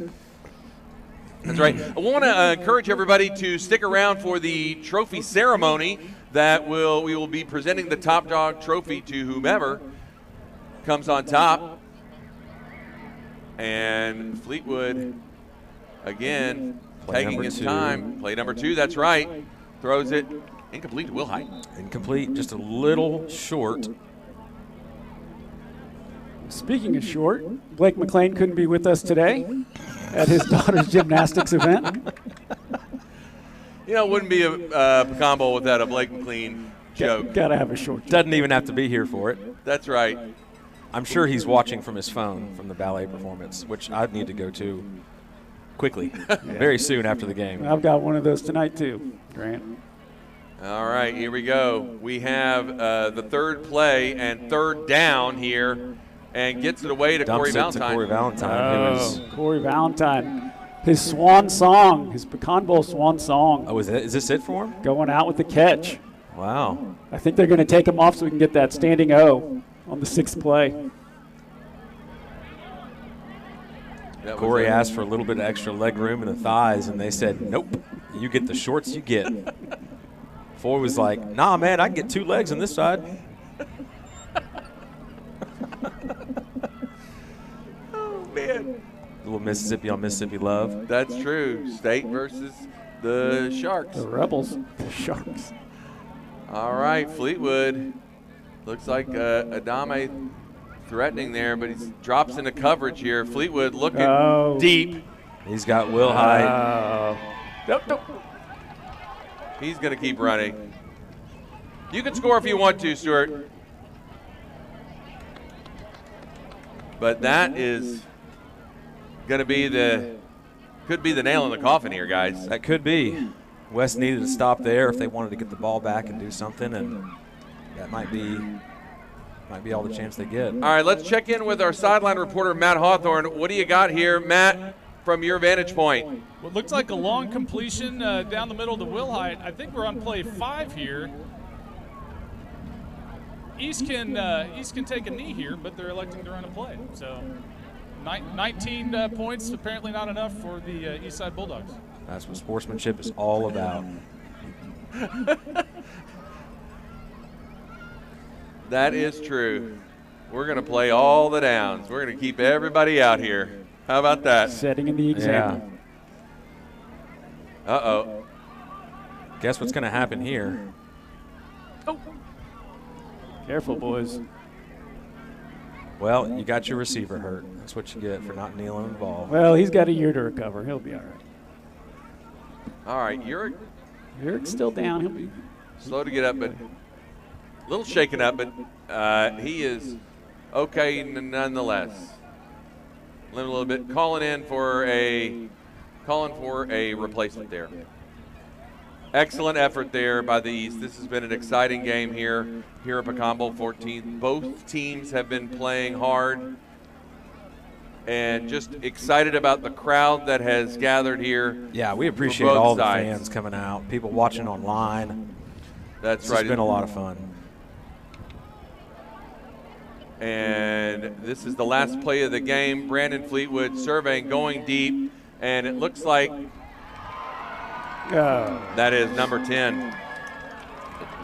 That's right. I want to encourage everybody to stick around for the trophy ceremony that we will be presenting the Top Dog trophy to whomever comes on top. And Fleetwood, again, taking his time. Play number 2, that's right. Throws it incomplete to Will Height. Incomplete, just a little short. Speaking of short, Blake McLean couldn't be with us today at his daughter's gymnastics event. It wouldn't be a Pecan Bowl without a Blake McLean joke. Got to have a short joke. Doesn't even have to be here for it. That's right. I'm sure he's watching from his phone from the ballet performance, which I need to go to quickly, very soon after the game. I've got one of those tonight too, Grant. All right, here we go. We have the third play and third down here, and gets it away to Corey Valentine. Corey Valentine. Corey Valentine. His swan song, his Pecan Bowl swan song. Oh, is this it for him? Going out with the catch. Wow. I think they're going to take him off so we can get that standing O on the 6th play. Corey asked for a little bit of extra leg room in the thighs, and they said, nope, you get the shorts you get. Foy was like, nah, man, I can get 2 legs on this side. Oh, man. A little Mississippi on Mississippi love. That's true. State versus the Sharks. The Rebels, the Sharks. All right, Fleetwood. Looks like Adame threatening there, but he drops into coverage here. Fleetwood looking deep. He's got Will Hyde. Nope. He's going to keep running. You can score if you want to, Stuart. But that is going to be could be the nail in the coffin here, guys. That could be. West needed to stop there if they wanted to get the ball back and do something, and that might be all the chance they get. All right, let's check in with our sideline reporter, Matt Hawthorne. What do you got here, Matt, from your vantage point? Well, it looks like a long completion down the middle to Will Height. I think we're on play 5 here. East can take a knee here, but they're electing to run a play. So 19 points, apparently not enough for the Eastside Bulldogs. That's what sportsmanship is all about. That is true. We're going to play all the downs. We're going to keep everybody out here. How about that? Setting in the example. Yeah. Uh-oh. Guess what's going to happen here? Oh. Careful, boys. Well, you got your receiver hurt. That's what you get for not kneeling on the ball. Well, he's got a year to recover. He'll be all right. All right, Yurik's still down. He'll be slow to get up, but a little shaken up, but he is okay nonetheless. A little bit calling for a replacement there. Excellent effort there by the East. This has been an exciting game here at Pecan Bowl 14. Both teams have been playing hard, and just excited about the crowd that has gathered here. Yeah, we appreciate all the fans coming out, people watching online. That's right. It's been a lot of fun. And this is the last play of the game. Brandon Fleetwood surveying, going deep, and it looks like that is number 10.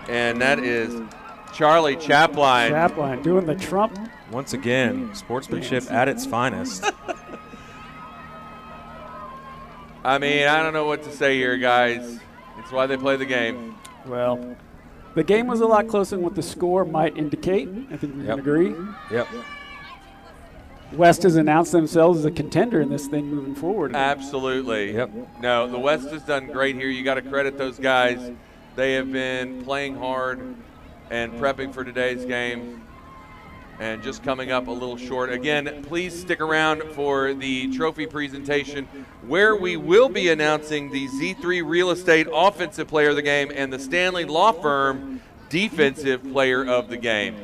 And that is Charlie Chapline. Chapline doing the Trump. Once again, sportsmanship at its finest. I mean, I don't know what to say here, guys. That's why they play the game. Well, the game was a lot closer than what the score might indicate. I think we can agree. Yep. West has announced themselves as a contender in this thing moving forward. Absolutely. Yep. No, the West has done great here. You got to credit those guys. They have been playing hard and prepping for today's game and just coming up a little short. Again, please stick around for the trophy presentation where we will be announcing the Z3 Real Estate Offensive Player of the Game and the Stanley Law Firm Defensive Player of the Game.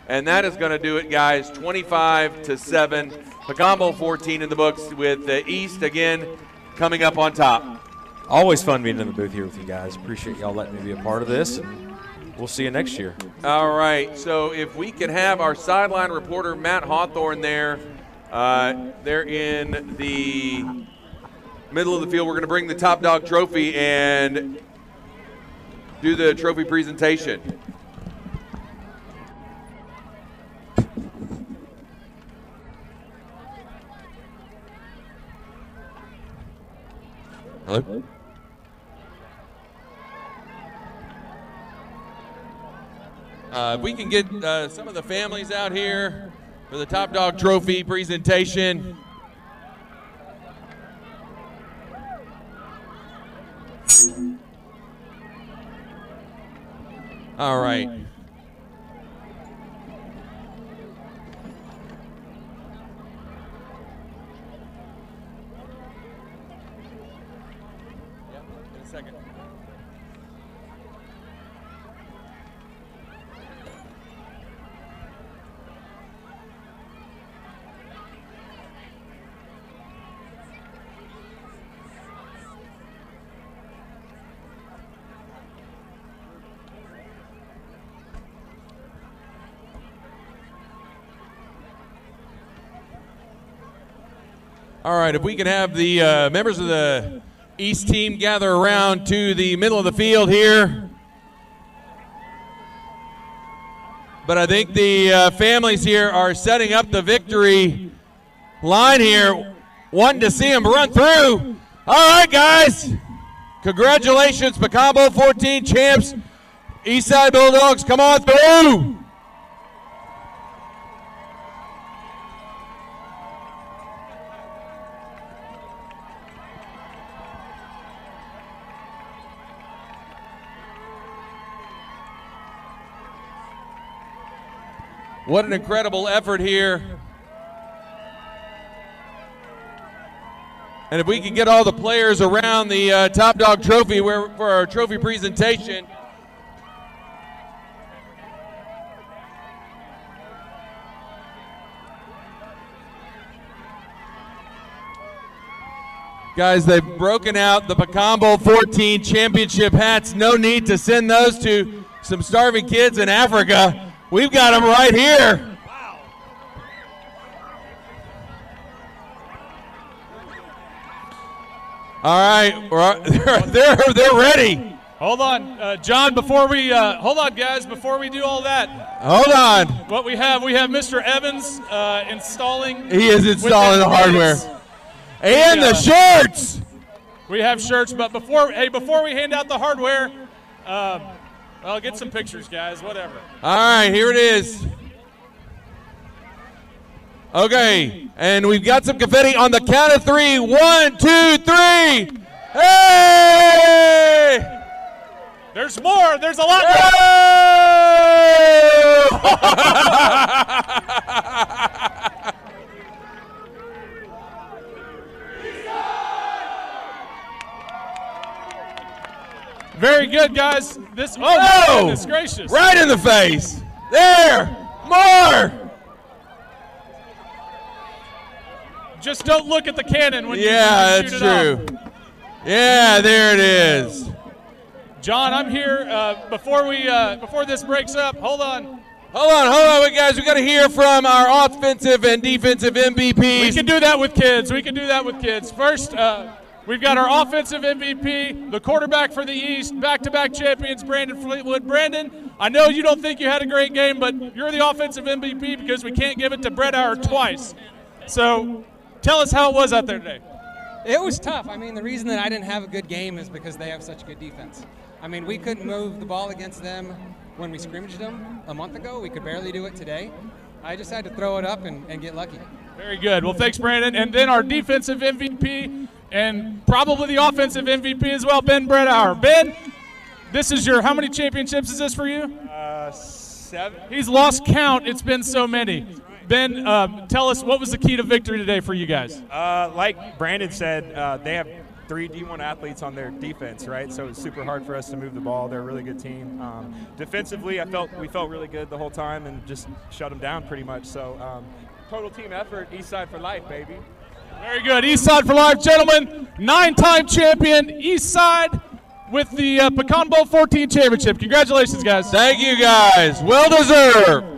And that is going to do it, guys. 25-7. Pecan Bowl 14 in the books with the East again coming up on top. Always fun being in the booth here with you guys. Appreciate y'all letting me be a part of this. And we'll see you next year. All right. So if we can have our sideline reporter, Matt Hawthorne, there. They're in the middle of the field. We're going to bring the Top Dog Trophy and do the trophy presentation. Hello? If we can get some of the families out here for the Top Dog Trophy presentation. All right. All right, if we can have the members of the East team gather around to the middle of the field here. But I think the families here are setting up the victory line here, wanting to see them run through. All right, guys. Congratulations, Pecan Bowl 14 champs. Eastside Bulldogs, come on through. What an incredible effort here. And if we can get all the players around the Top Dog Trophy for our trophy presentation. Guys, they've broken out the Pecan Bowl 14 championship hats. No need to send those to some starving kids in Africa. We've got them right here. Wow. All right, they're ready. Hold on, John. Before we hold on, guys. Before we do all that, hold on. What we have Mr. Evans installing. He is installing the hardware and the shirts. We have shirts, but before we hand out the hardware. Well, get some pictures, guys, whatever. All right, here it is. Okay, and we've got some confetti on the count of 3. 1, 2, 3. Hey! There's more. There's a lot more. Very good, guys. Goodness gracious. Right in the face. There. More. Just don't look at the cannon when you shoot that's it true. Off. Yeah, there it is. John, I'm here before this breaks up. Hold on, guys. We got to hear from our offensive and defensive MVPs. We can do that with kids. First, we've got our offensive MVP, the quarterback for the East, back-to-back champions, Brandon Fleetwood. Brandon, I know you don't think you had a great game, but you're the offensive MVP because we can't give it to Brett Hour twice. So tell us how it was out there today. It was tough. I mean, the reason that I didn't have a good game is because they have such good defense. I mean, we couldn't move the ball against them when we scrimmaged them a month ago. We could barely do it today. I just had to throw it up and get lucky. Very good. Well, thanks, Brandon. And then our defensive MVP and probably the offensive MVP as well, Ben Bredauer. Ben, this is how many championships is this for you? 7. He's lost count. It's been so many. Ben, tell us, what was the key to victory today for you guys? Like Brandon said, they have 3 D1 athletes on their defense, right? So it's super hard for us to move the ball. They're a really good team. Defensively, we felt really good the whole time and just shut them down pretty much. So total team effort, Eastside for life, baby. Very good. Eastside for life, gentlemen. 9-time champion, Eastside with the Pecan Bowl 14 championship. Congratulations, guys. Thank you, guys. Well deserved.